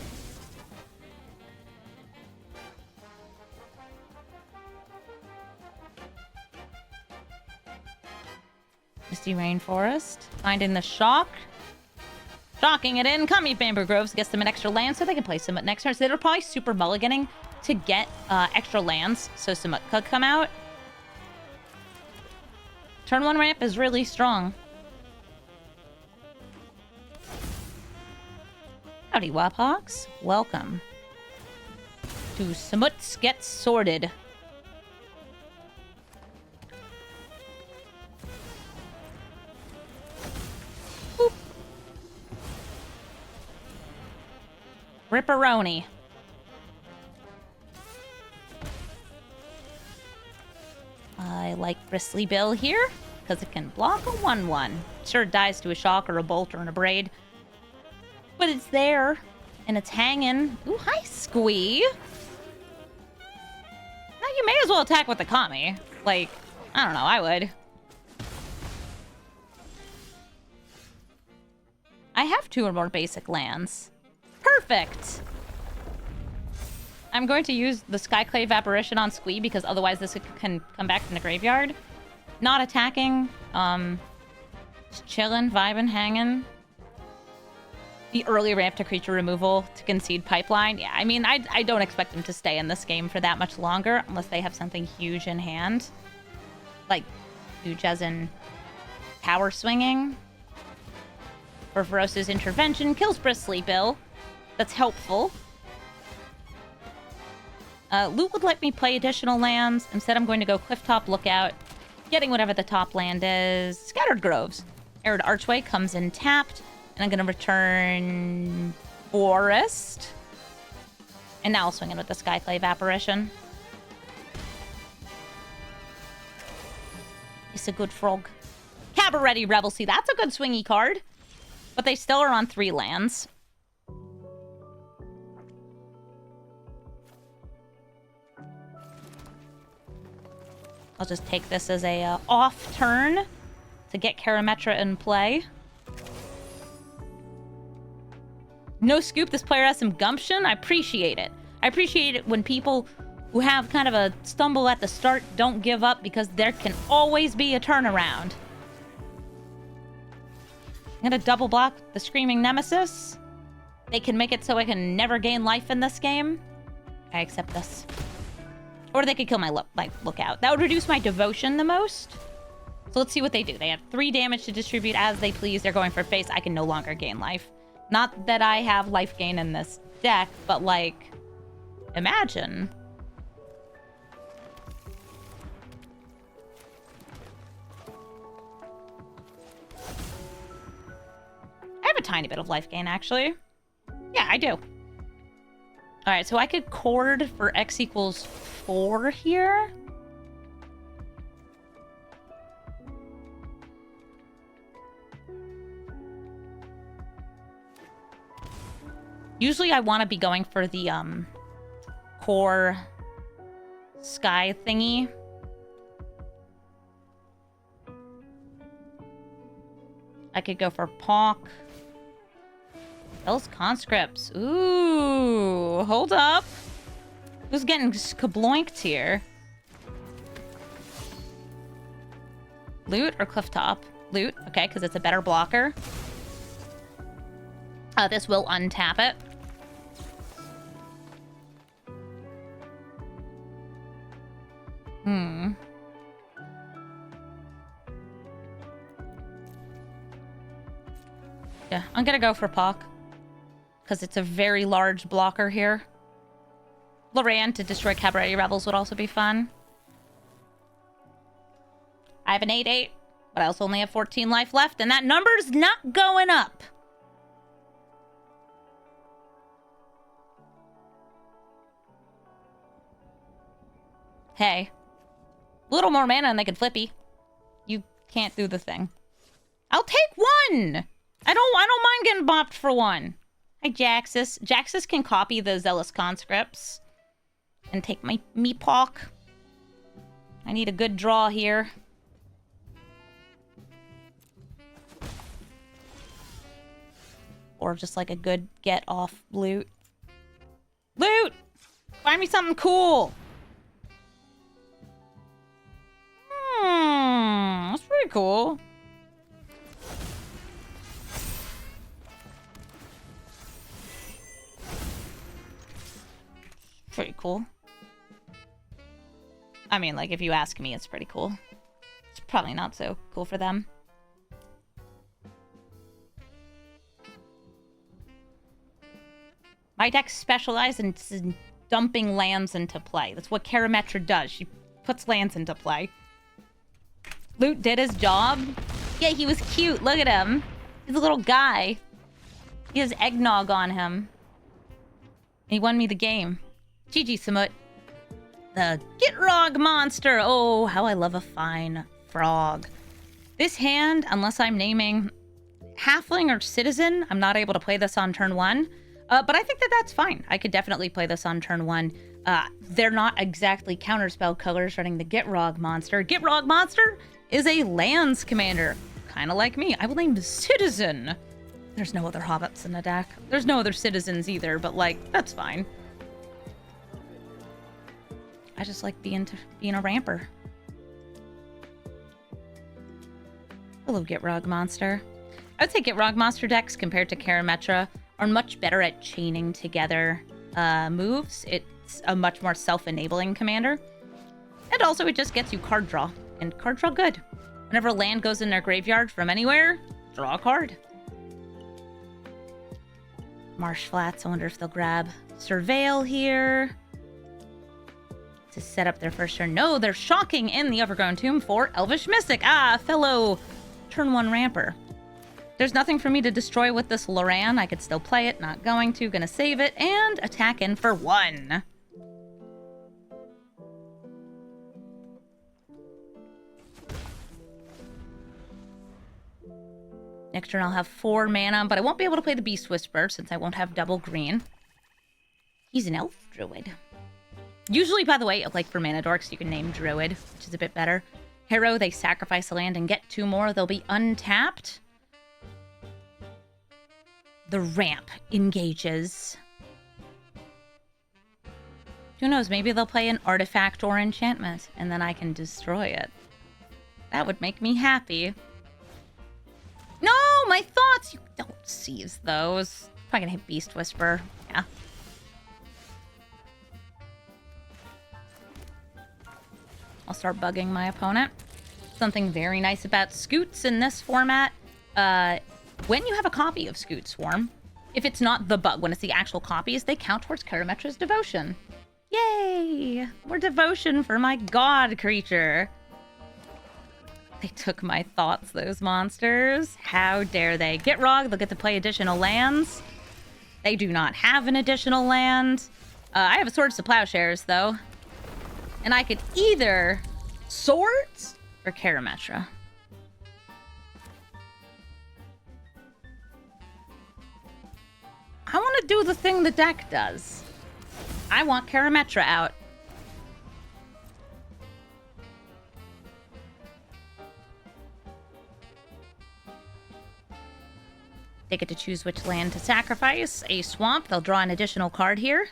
Misty Rainforest. Finding the shock. Shocking it in. Kami Bamboo Groves gets them an extra land so they can play Summit next turn. So they're probably super mulliganing to get extra lands so Summit could come out. Turn 1 ramp is really strong. Howdy, Waphawks. Welcome to Smuts Get Sorted. Boop. Ripperoni. I like Bristly Bill here because it can block a 1/1. Sure, it dies to a shock or a bolt or an abrade. But it's there, and it's hanging. Ooh, hi, Squee. Now you may as well attack with the Kami. Like, I don't know, I would. I have 2 or more basic lands. Perfect! I'm going to use the Skyclave Apparition on Squee because otherwise this can come back from the graveyard. Not attacking, just chilling, vibing, hanging. The early ramp to creature removal to concede pipeline. Yeah, I mean, I don't expect them to stay in this game for that much longer unless they have something huge in hand. Like, huge as in power swinging. Or Feroce's intervention kills Bristly Bill. That's helpful. Loot would let me play additional lands. Instead, I'm going to go Clifftop Lookout, getting whatever the top land is. Scattered Groves. Arid Archway comes in tapped. And I'm going to return Forest. And now I'll swing in with the Skyclave Apparition. It's a good frog. Cabaret Rebel. See, that's a good swingy card. But they still are on 3 lands. I'll just take this as a off turn to get Karametra in play. No scoop, this player has some gumption. I appreciate it. I appreciate it when people who have kind of a stumble at the start don't give up, because there can always be a turnaround. I'm gonna double block the Screaming Nemesis. They can make it so I can never gain life in this game. I accept this. Or they could kill my lookout. That would reduce my devotion the most. So let's see what they do. They have 3 damage to distribute as they please. They're going for face. I can no longer gain life. Not that I have life gain in this deck, but like, imagine. I have a tiny bit of life gain, actually. Yeah, I do. All right, so I could chord for X equals 4 here. Usually I want to be going for the core sky thingy. I could go for Pawk. Those conscripts. Ooh, hold up. Who's getting kabloinked here? Loot or Clifftop? Loot, okay, because it's a better blocker. This will untap it. Yeah, I'm gonna go for Pawk, because it's a very large blocker here. Loran to destroy Cabaret Rebels would also be fun. I have an 8/8, but I also only have 14 life left, and that number's not going up. Hey. A little more mana and they could flippy. You can't do the thing. I'll take 1! I don't mind getting bopped for 1. Hi, Jaxus. Jaxus can copy the Zealous Conscripts and take my Meepawk. I need a good draw here. Or just like a good get off loot. Loot! Find me something cool! That's pretty cool. Pretty cool. I mean, like, if you ask me, it's pretty cool. It's probably not so cool for them. My deck specializes in dumping lands into play. That's what Karametra does. She puts lands into play. Loot did his job. Yeah, he was cute. Look at him. He's a little guy. He has eggnog on him. He won me the game. GG, Samut. The Gitrog monster. Oh, how I love a fine frog. This hand, unless I'm naming Halfling or Citizen, I'm not able to play this on turn 1. But I think that that's fine. I could definitely play this on turn 1. They're not exactly counterspell colors running the Gitrog monster. Gitrog monster is a lands commander. Kind of like me. I will name Citizen. There's no other hobbits in the deck. There's no other citizens either, but like, that's fine. I just like being a ramper. Hello, Gitrog monster. I would say Gitrog monster decks compared to Karametra are much better at chaining together moves. It's a much more self-enabling commander. And also it just gets you card draw. And card draw good. Whenever land goes in their graveyard from anywhere, draw a card. Marsh Flats, I wonder if they'll grab Surveil here to set up their first turn. No, they're shocking in the Overgrown Tomb for Elvish Mystic. Ah, fellow turn 1 ramper. There's nothing for me to destroy with this Loran. I could still play it, not going to. Gonna save it and attack in for 1. Next turn I'll have 4 mana, but I won't be able to play the Beast Whisperer since I won't have double green. He's an elf druid. Usually, by the way, like for mana dorks, you can name druid, which is a bit better. Hero, they sacrifice a land and get 2 more. They'll be untapped. The ramp engages. Who knows, maybe they'll play an artifact or enchantment, and then I can destroy it. That would make me happy. No, my thoughts! You don't seize those. Probably gonna hit Beast Whisper. Yeah. I'll start bugging my opponent. Something very nice about Scoots in this format. When you have a copy of Scoot Swarm, if it's not the bug, when it's the actual copies, they count towards Karametra's devotion. Yay! More devotion for my god creature. They took my thoughts, those monsters. How dare they? Gitrog, they'll get to play additional lands. They do not have an additional land. I have a Swords to Plowshares, though. And I could either Swords or Karametra. I want to do the thing the deck does. I want Karametra out. They get to choose which land to sacrifice. A swamp, they'll draw an additional card here.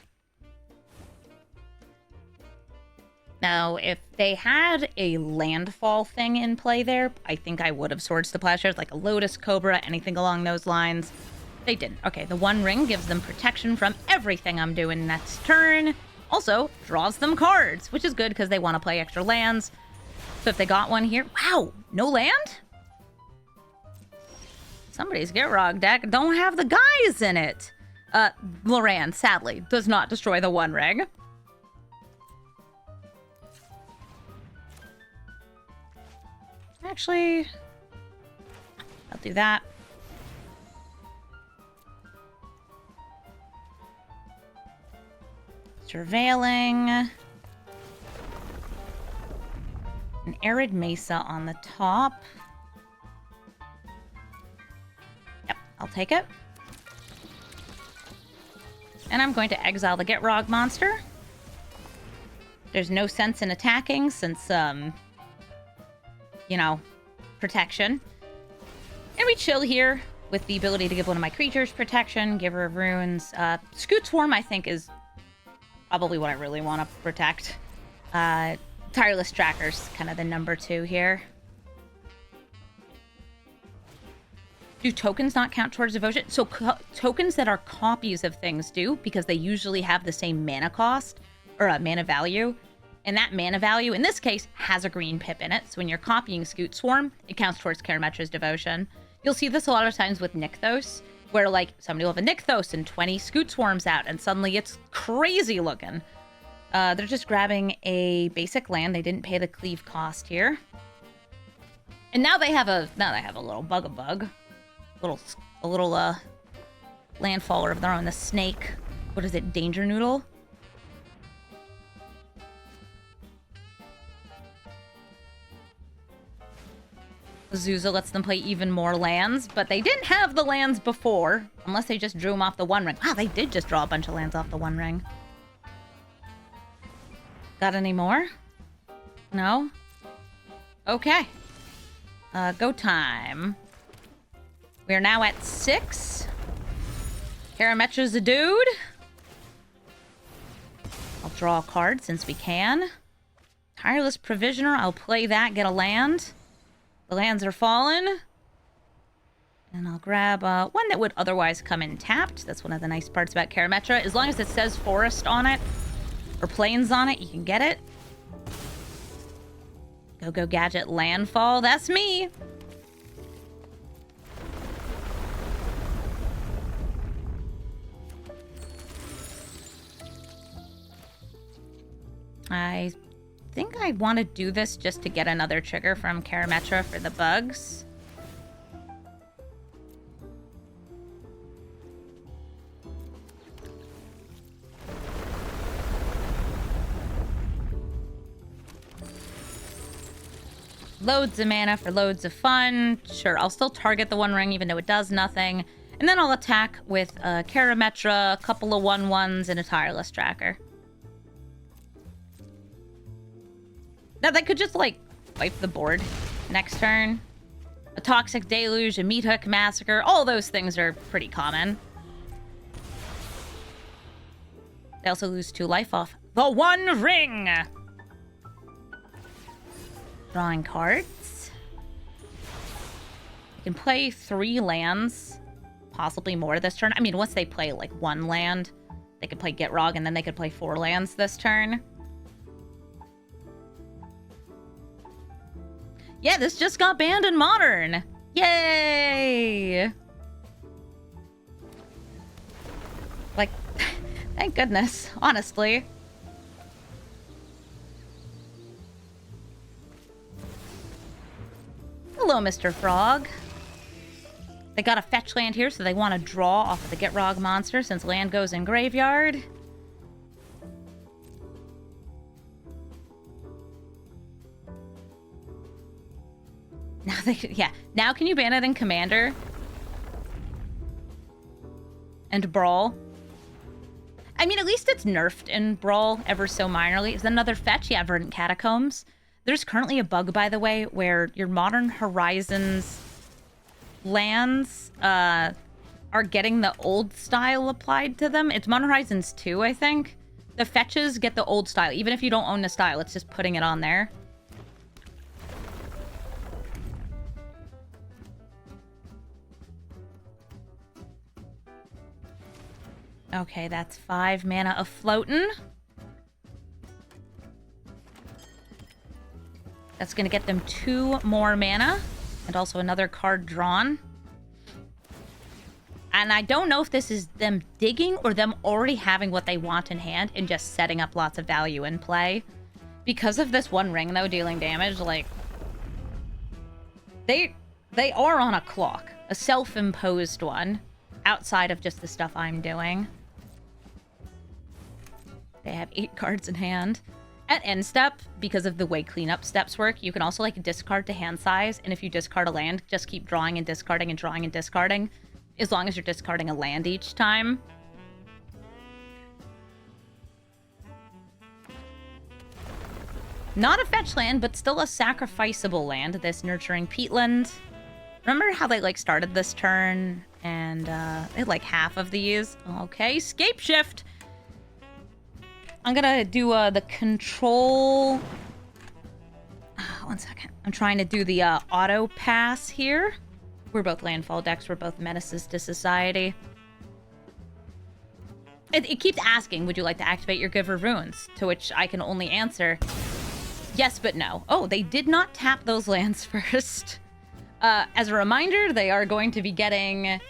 Now, if they had a landfall thing in play there, I think I would have Swords to Plowshares, like a Lotus Cobra, anything along those lines. They didn't. Okay, the One Ring gives them protection from everything I'm doing next turn. Also, draws them cards, which is good because they want to play extra lands. So if they got one here... Wow! No land? Somebody's Gitrog deck don't have the guys in it. Loran, sadly, does not destroy the One Ring. Actually, I'll do that. Surveilling. An Arid Mesa on the top. Yep, I'll take it. And I'm going to exile the Gitrog monster. There's no sense in attacking since, you know, protection. And we chill here with the ability to give one of my creatures protection, Giver of Runes. Scoot Swarm, I think, is probably what I really want to protect. Tireless Tracker's kind of the number 2 here. Do tokens not count towards devotion? So tokens that are copies of things do, because they usually have the same mana cost, or a mana value. And that mana value, in this case, has a green pip in it. So when you're copying Scoot Swarm, it counts towards Karametra's devotion. You'll see this a lot of times with Nykthos, where, like, somebody will have a Nykthos and 20 Scoot Swarms out, and suddenly it's crazy looking. They're just grabbing a basic land. They didn't pay the cleave cost here. And now they have a little bug-a-bug. A little landfaller of their own, the snake. What is it, Danger Noodle? Azusa lets them play even more lands, but they didn't have the lands before, unless they just drew them off the One Ring. Wow, they did just draw a bunch of lands off the One Ring. Got any more? No? Okay. Go time. We are now at 6. Karametra's a dude. I'll draw a card since we can. Tireless Provisioner, I'll play that, get a land. The lands are fallen. And I'll grab one that would otherwise come in tapped. That's one of the nice parts about Karametra. As long as it says forest on it, or plains on it, you can get it. Go Gadget Landfall, that's me. I think I want to do this just to get another trigger from Karametra for the bugs. loads of mana for loads of fun. Sure, I'll still target the One Ring even though it does nothing. And then I'll attack with Karametra, a couple of 1/1s, and a Tireless Tracker. Now, that could just, like, wipe the board next turn. A Toxic Deluge, a Meat Hook Massacre, all those things are pretty common. They also lose 2 life off the One Ring! Drawing cards. You can play 3 lands, possibly more this turn. I mean, once they play, like, 1 land, they could play Gitrog, and then they could play 4 lands this turn. Yeah, this just got banned in Modern. Yay! Like, thank goodness, honestly. Hello, Mr. Frog. They got a fetch land here, so they want to draw off of the Gitrog monster since land goes in graveyard. Now they can, yeah. Now can you ban it in Commander? And Brawl? I mean, at least it's nerfed in Brawl ever so minorly. Is that another fetch? Yeah, Verdant Catacombs. There's currently a bug, by the way, where your Modern Horizons lands are getting the old style applied to them. It's Modern Horizons 2, I think. The fetches get the old style. Even if you don't own the style, it's just putting it on there. Okay, that's 5 mana of floatin'. That's going to get them 2 more mana. And also another card drawn. And I don't know if this is them digging or them already having what they want in hand and just setting up lots of value in play. Because of this One Ring, though, dealing damage, like... They are on a clock. A self-imposed one. Outside of just the stuff I'm doing. They have 8 cards in hand. At end step, because of the way cleanup steps work, you can also, like, discard to hand size. And if you discard a land, just keep drawing and discarding and drawing and discarding. As long as you're discarding a land each time. Not a fetch land, but still a sacrificable land, this Nurturing Peatland. Remember how they, like, started this turn? And, they had, like, half of these. Okay, Scape Shift! I'm gonna do, the control... one second. I'm trying to do the, auto pass here. We're both landfall decks. We're both menaces to society. It keeps asking, would you like to activate your Giver Runes? To which I can only answer, yes, but no. Oh, they did not tap those lands first. As a reminder, they are going to be getting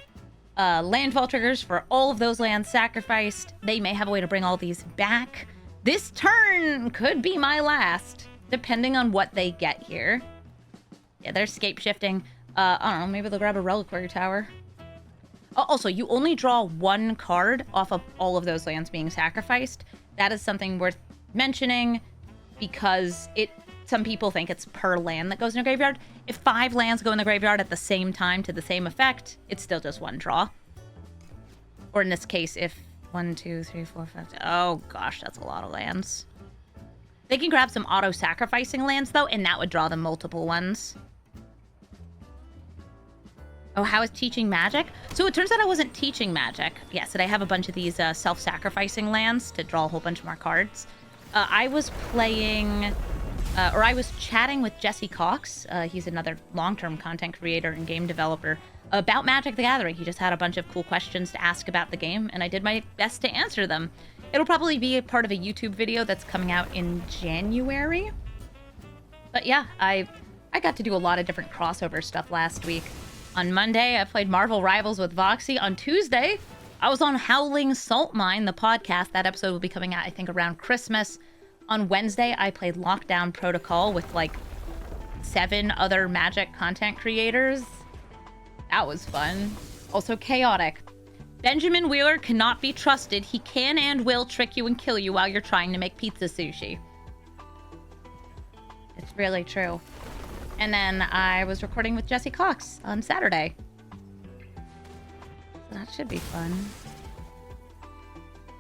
landfall triggers for all of those lands sacrificed. They may have a way to bring all these back. This turn could be my last, depending on what they get here. Yeah, they're scape shifting. I don't know, maybe they'll grab a Reliquary Tower. Oh, also, you only draw 1 card off of all of those lands being sacrificed. That is something worth mentioning because some people think it's per land that goes in a graveyard. If 5 lands go in the graveyard at the same time to the same effect, it's still just 1 draw. Or in this case, if 1, 2, 3, 4, 5... Oh gosh, that's a lot of lands. They can grab some auto-sacrificing lands, though, and that would draw them multiple ones. Oh, how is teaching Magic? So it turns out I wasn't teaching Magic. Yeah, so they have a bunch of these self-sacrificing lands to draw a whole bunch more cards. I was playing... or I was chatting with Jesse Cox. He's another long-term content creator and game developer about Magic the Gathering. He just had a bunch of cool questions to ask about the game, and I did my best to answer them. It'll probably be a part of a YouTube video that's coming out in January. But yeah, I got to do a lot of different crossover stuff last week. On Monday, I played Marvel Rivals with Voxy. On Tuesday, I was on Howling Salt Mine, the podcast. That episode will be coming out, I think, around Christmas. On Wednesday, I played Lockdown Protocol with, like, 7 other Magic content creators. That was fun. Also chaotic. Benjamin Wheeler cannot be trusted. He can and will trick you and kill you while you're trying to make pizza sushi. It's really true. And then I was recording with Jesse Cox on Saturday. So that should be fun.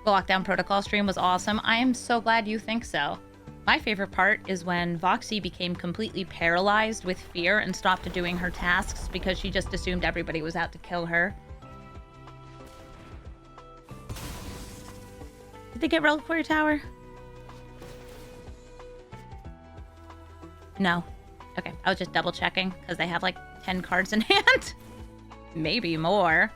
The Lockdown Protocol stream was awesome. I am so glad you think so. My favorite part is when Voxy became completely paralyzed with fear and stopped doing her tasks because she just assumed everybody was out to kill her. Did they get Relic Warrior Tower? No. Okay, I was just double checking because they have like 10 cards in hand. Maybe more.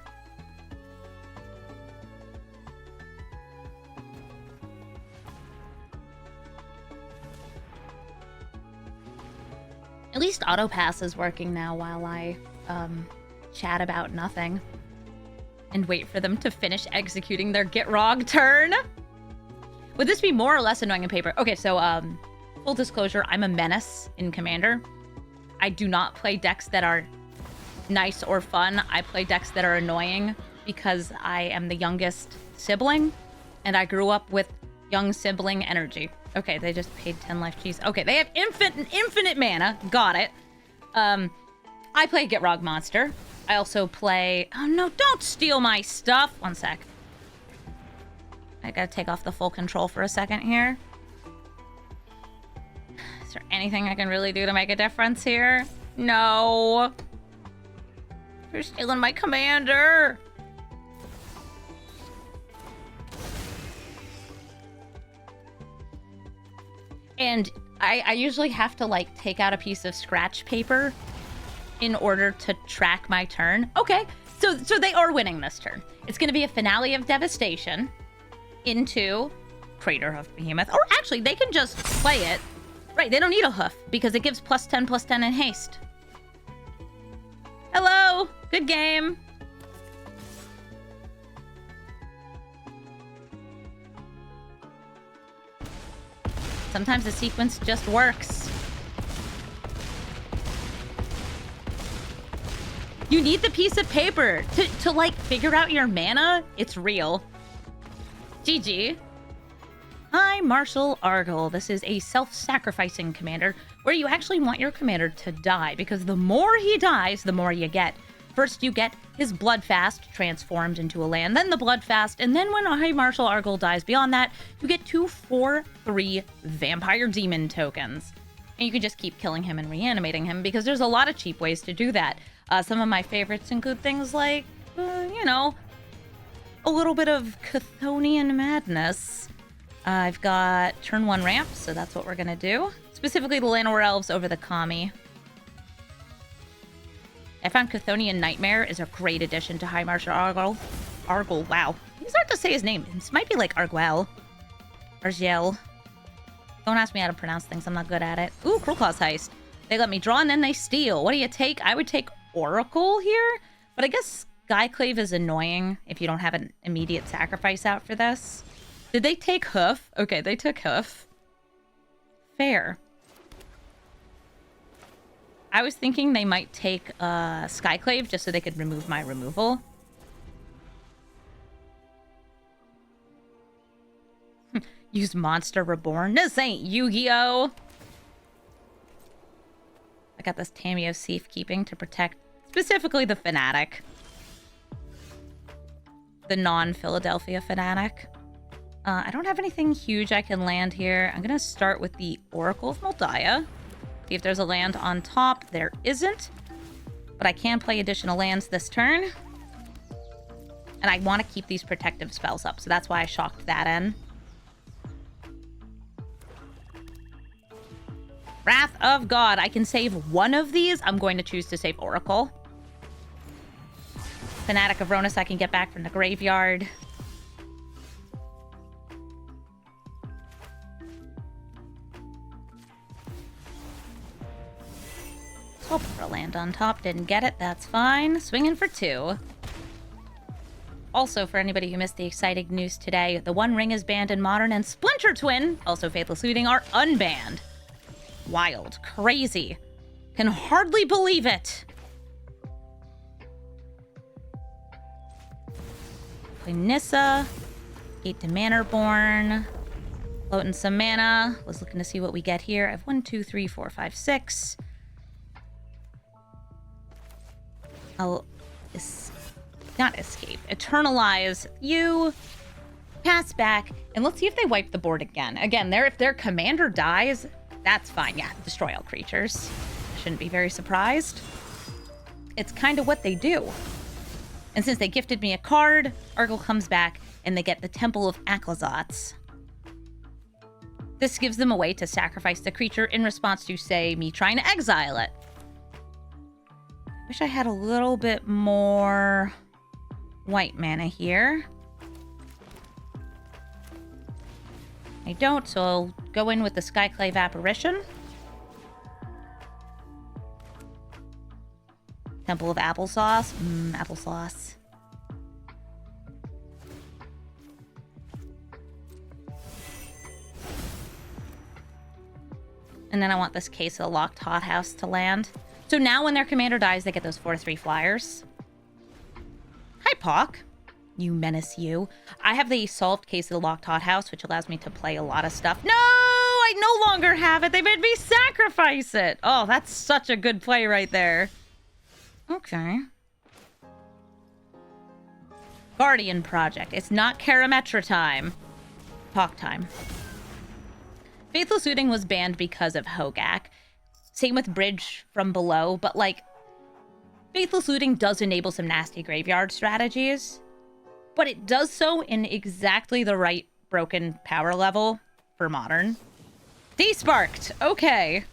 At least Autopass is working now while I chat about nothing. And wait for them to finish executing their Gitrog turn. Would this be more or less annoying in paper? Okay, so full disclosure, I'm a menace in Commander. I do not play decks that are nice or fun. I play decks that are annoying because I am the youngest sibling and I grew up with young sibling energy. Okay, they just paid 10 life cheese. Okay, they have infinite mana. Got it. I play Gitrog Monster. I also play... Oh no, don't steal my stuff! One sec. I gotta take off the full control for a second here. Is there anything I can really do to make a difference here? No. You're stealing my commander. And I usually have to, like, take out a piece of scratch paper in order to track my turn. Okay, so they are winning this turn. It's going to be a Finale of Devastation into Crater Hoof Behemoth. Or actually, they can just play it. Right, they don't need a hoof because it gives +10/+10 in haste. Hello, good game. Sometimes the sequence just works. You need the piece of paper to like, figure out your mana. It's real. GG. Hi, Marshal Argyle. This is a self-sacrificing commander where you actually want your commander to die because the more he dies, the more you get. First, you get his Bloodfast transformed into a land, then the Bloodfast, and then when High Marshal Argyle dies beyond that, you get 2 4/3 Vampire Demon tokens. And you can just keep killing him and reanimating him because there's a lot of cheap ways to do that. Some of my favorites include things like, you know, a little bit of Chthonian madness. I've got turn 1 ramp, so that's what we're going to do. Specifically the Llanowar Elves over the Kami. I found Chthonian Nightmare is a great addition to High Marshal Argyle. Argyle, wow. It's hard to say his name. This might be like Arguel. Argiel. Don't ask me how to pronounce things. I'm not good at it. Ooh, Cruel Claw's Heist. They let me draw and then they steal. What do you take? I would take Oracle here, but I guess Skyclave is annoying if you don't have an immediate sacrifice out for this. Did they take Hoof? Okay, they took Hoof. Fair. I was thinking they might take Skyclave just so they could remove my removal. Use Monster Reborn. This ain't Yu-Gi-Oh! I got this Tameo Safekeeping to protect specifically the Fanatic. The non-Philadelphia Fanatic. I don't have anything huge I can land here. I'm going to start with the Oracle of Moldiah. See if there's a land on top. There isn't. But I can play additional lands this turn. And I want to keep these protective spells up, so that's why I shocked that in. Wrath of God. I can save one of these. I'm going to choose to save Oracle. Fanatic of Ronus I can get back from the graveyard. Hoping for a land on top. Didn't get it. That's fine. Swinging for 2. Also, for anybody who missed the exciting news today, the One Ring is banned in Modern, and Splinter Twin, also Faithless Looting, are unbanned. Wild. Crazy. Can hardly believe it. Play Nissa. Gate to Manorborn. Floating some mana. Was looking to see what we get here. I have 1, 2, 3, 4, 5, 6. I'll not escape. Eternalize you. Pass back, and let's see if they wipe the board again. Again, if their commander dies, that's fine. Yeah, destroy all creatures. Shouldn't be very surprised. It's kind of what they do. And since they gifted me a card, Argyle comes back, and they get the Temple of Aklazotz. This gives them a way to sacrifice the creature in response to, say, me trying to exile it. Wish I had a little bit more white mana here. I don't, so I'll go in with the Skyclave Apparition. Temple of Applesauce. Applesauce. And then I want this Case of the Locked Hothouse to land. So now when their commander dies, they get those 4/3 flyers. Hi, Pock. You menace you. I have the solved Case of the Locked Hothouse, which allows me to play a lot of stuff. No! I no longer have it. They made me sacrifice it. Oh, that's such a good play right there. Okay. Guardian Project. It's not Karametra time. Talk time. Faithless Looting was banned because of Hogak. Same with Bridge from Below, but like, Faithless Looting does enable some nasty graveyard strategies, but it does so in exactly the right broken power level for Modern. Desparked! Okay.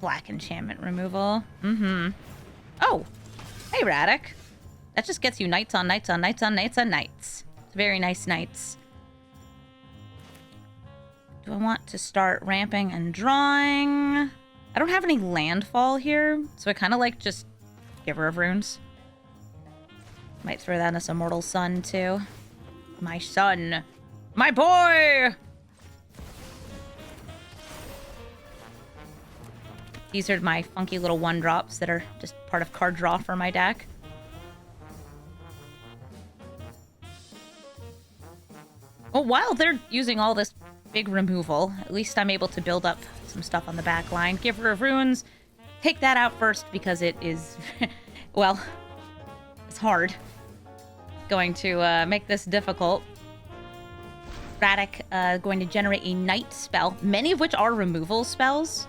Black enchantment removal. Oh! Hey, Radek. That just gets you knights on knights on knights on knights on knights. It's very nice knights. Do I want to start ramping and drawing? I don't have any landfall here, so I kind of like just Giver of Runes. Might throw that into some Mortal Sun, too. My son. My boy! These are my funky little 1-drops that are just part of card draw for my deck. Well, while they're using all this big removal, at least I'm able to build up some stuff on the back line. Giver of Runes, take that out first because it is, well, it's hard. Going to make this difficult. Radek going to generate a Night spell, many of which are removal spells.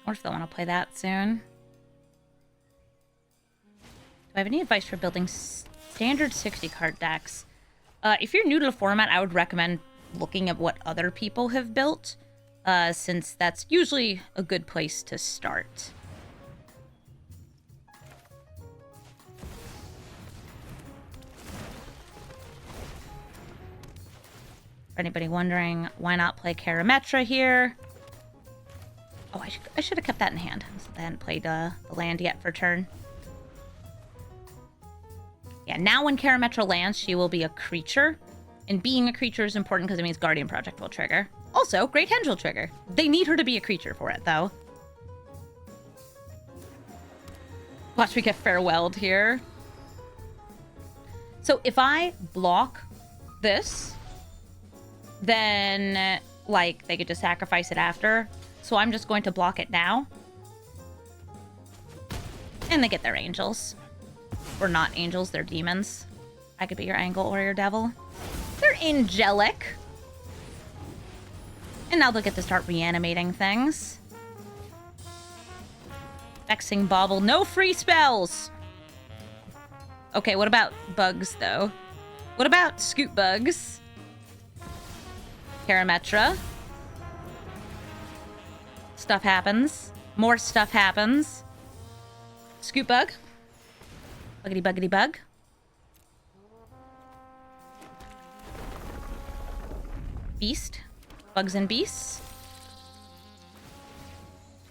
Or if they want to play that soon. Do I have any advice for building standard 60-card decks? If you're new to the format, I would recommend looking at what other people have built, since that's usually a good place to start. For anybody wondering, why not play Karametra here? Oh, I should have kept that in hand, since I hadn't played the land yet for turn. Yeah, now when Karametra lands, she will be a creature. And being a creature is important because it means Guardian Project will trigger. Also, Great Henge will trigger. They need her to be a creature for it, though. Watch me get farewelled here. So if I block this, then, like, they could just sacrifice it after. So I'm just going to block it now. And they get their angels. Or not angels, they're demons. I could be your angel or your devil. They're angelic. And now they'll get to start reanimating things. Vexing Bauble. No free spells! Okay, what about bugs, though? What about Scoot Bugs? Karametra. Stuff happens. More stuff happens. Scoot Bug. Buggity buggity bug. Beast. Bugs and beasts.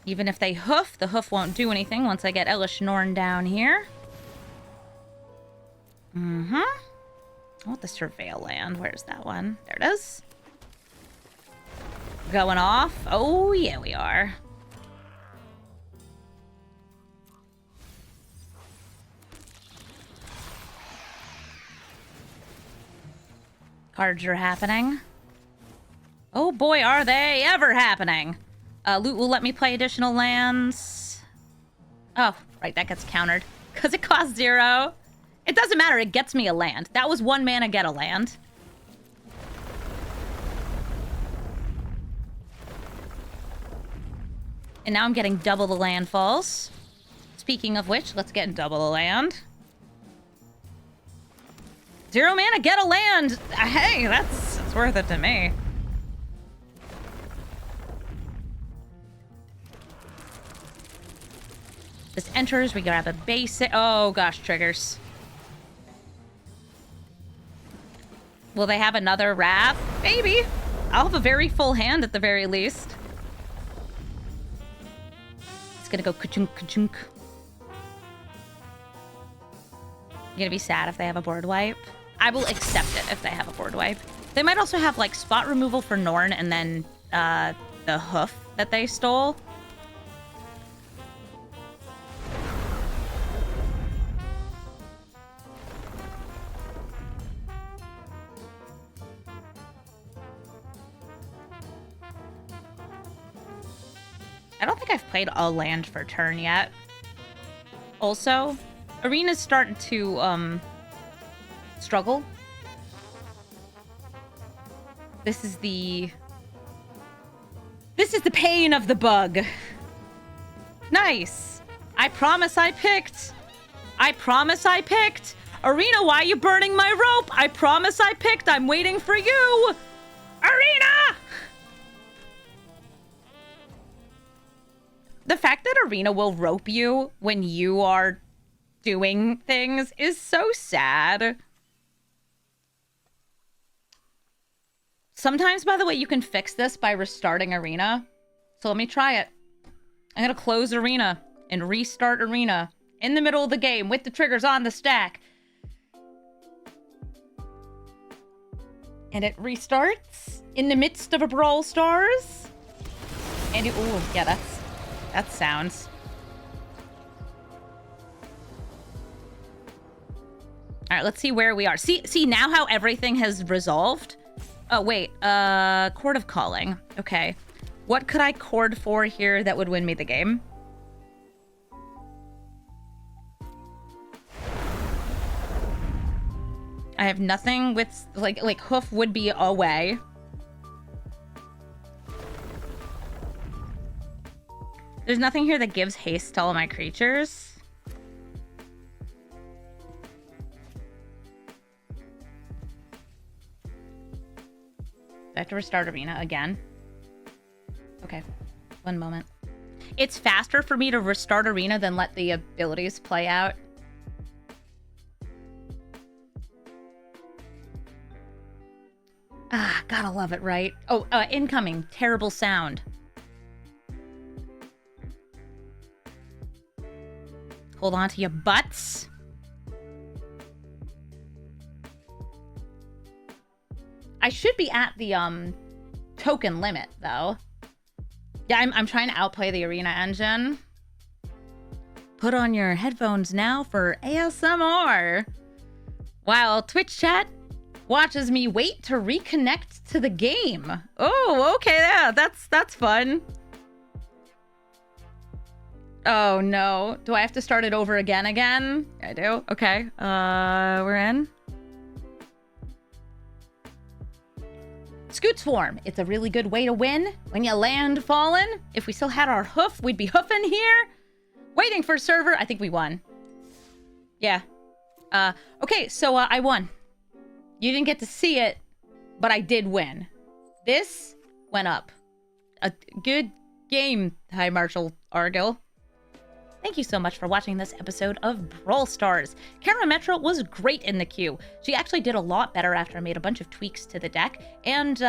Even if they hoof, the hoof won't do anything once I get Elish Norn down here. I want the Surveil land. Where's that one? There it is. Going off. Oh, yeah, we are. Cards are happening. Oh boy, are they ever happening. Loot will let me play additional lands. Oh, right, that gets countered. Because it costs 0. It doesn't matter, it gets me a land. That was 1 mana, get a land. And now I'm getting double the landfalls. Speaking of which, let's get double the land. 0 mana, get a land! Hey, that's worth it to me. This enters, we grab a basic... Oh gosh, triggers. Will they have another wrath? Maybe. I'll have a very full hand at the very least. It's gonna go ka-chunk, ka-chunk. You gonna be sad if they have a board wipe? I will accept it if they have a board wipe. They might also have, like, spot removal for Norn and then the hoof that they stole. I don't think I've played a land for turn yet. Also, Arena's starting to, struggle. This is the pain of the bug. Nice. I promise I picked. I promise I picked. Arena, why are you burning my rope? I promise I picked. I'm waiting for you. Arena! The fact that Arena will rope you when you are doing things is so sad. Sometimes, by the way, you can fix this by restarting Arena. So let me try it. I'm going to close Arena and restart Arena in the middle of the game with the triggers on the stack. And it restarts in the midst of a Brawl Stars. And it, ooh, yeah, that sounds. All right, let's see where we are. See now how everything has resolved? Oh, wait. Chord of Calling. Okay. What could I chord for here that would win me the game? I have nothing with, like Hoof would be away. There's nothing here that gives haste to all my creatures. I have to restart Arena again. Okay, one moment. It's faster for me to restart Arena than let the abilities play out. Ah, gotta love it, right? Oh, incoming. Terrible sound. Hold on to your butts. I should be at the token limit though. Yeah, I'm trying to outplay the Arena engine. Put on your headphones now for ASMR. While Twitch chat watches me wait to reconnect to the game. Oh, okay, yeah, that's fun. Oh no. Do I have to start it over again? I do. Okay. We're in. Scoot Swarm. It's a really good way to win when you land fallen. If we still had our hoof, we'd be hoofing here. Waiting for server. I think we won. Yeah. Okay, so I won. You didn't get to see it, but I did win. This went up. A good game, High Marshal Argyle. Thank you so much for watching this episode of Brawl Stars. Karametra was great in the queue. She actually did a lot better after I made a bunch of tweaks to the deck. And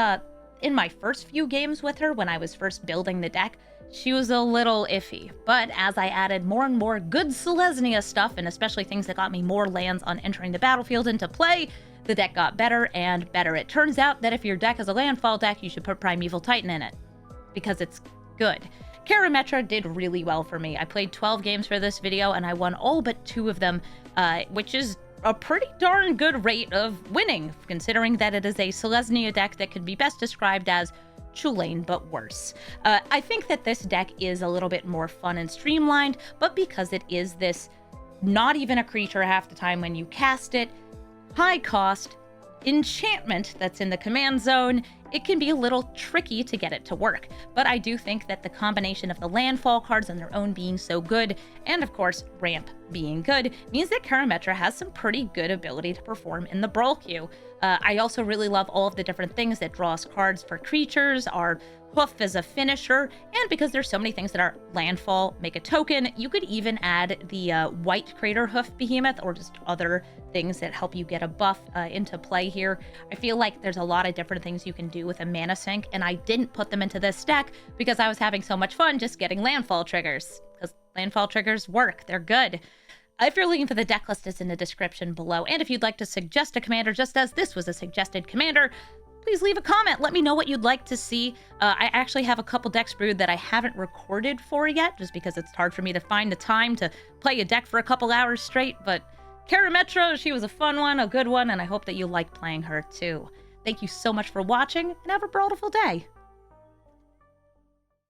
in my first few games with her, when I was first building the deck, she was a little iffy. But as I added more and more good Selesnya stuff, and especially things that got me more lands on entering the battlefield into play, the deck got better and better. It turns out that if your deck is a landfall deck, you should put Primeval Titan in it, because it's good. Karametra did really well for me. I played 12 games for this video, and I won all but 2 of them, which is a pretty darn good rate of winning, considering that it is a Selesnya deck that could be best described as Tulane, but worse. I think that this deck is a little bit more fun and streamlined, but because it is this not even a creature half the time when you cast it, high cost enchantment that's in the command zone, it can be a little tricky to get it to work. But I do think that the combination of the landfall cards on their own being so good, and of course ramp being good, means that Karametra has some pretty good ability to perform in the Brawl queue. I also really love all of the different things that draw us cards for creatures, our Hoof as a finisher, and because there's so many things that are landfall, make a token, you could even add the white Crater Hoof Behemoth or just other things that help you get a buff into play here. I feel like there's a lot of different things you can do with a mana sink, and I didn't put them into this deck because I was having so much fun just getting landfall triggers, because landfall triggers work, they're good. If you're looking for the deck list, it's in the description below, and if you'd like to suggest a commander just as this was a suggested commander, please leave a comment. Let me know what you'd like to see. I actually have a couple decks brewed that I haven't recorded for yet, just because it's hard for me to find the time to play a deck for a couple hours straight, but Karametra, she was a fun one, a good one, and I hope that you like playing her too. Thank you so much for watching, and have a brawlful day.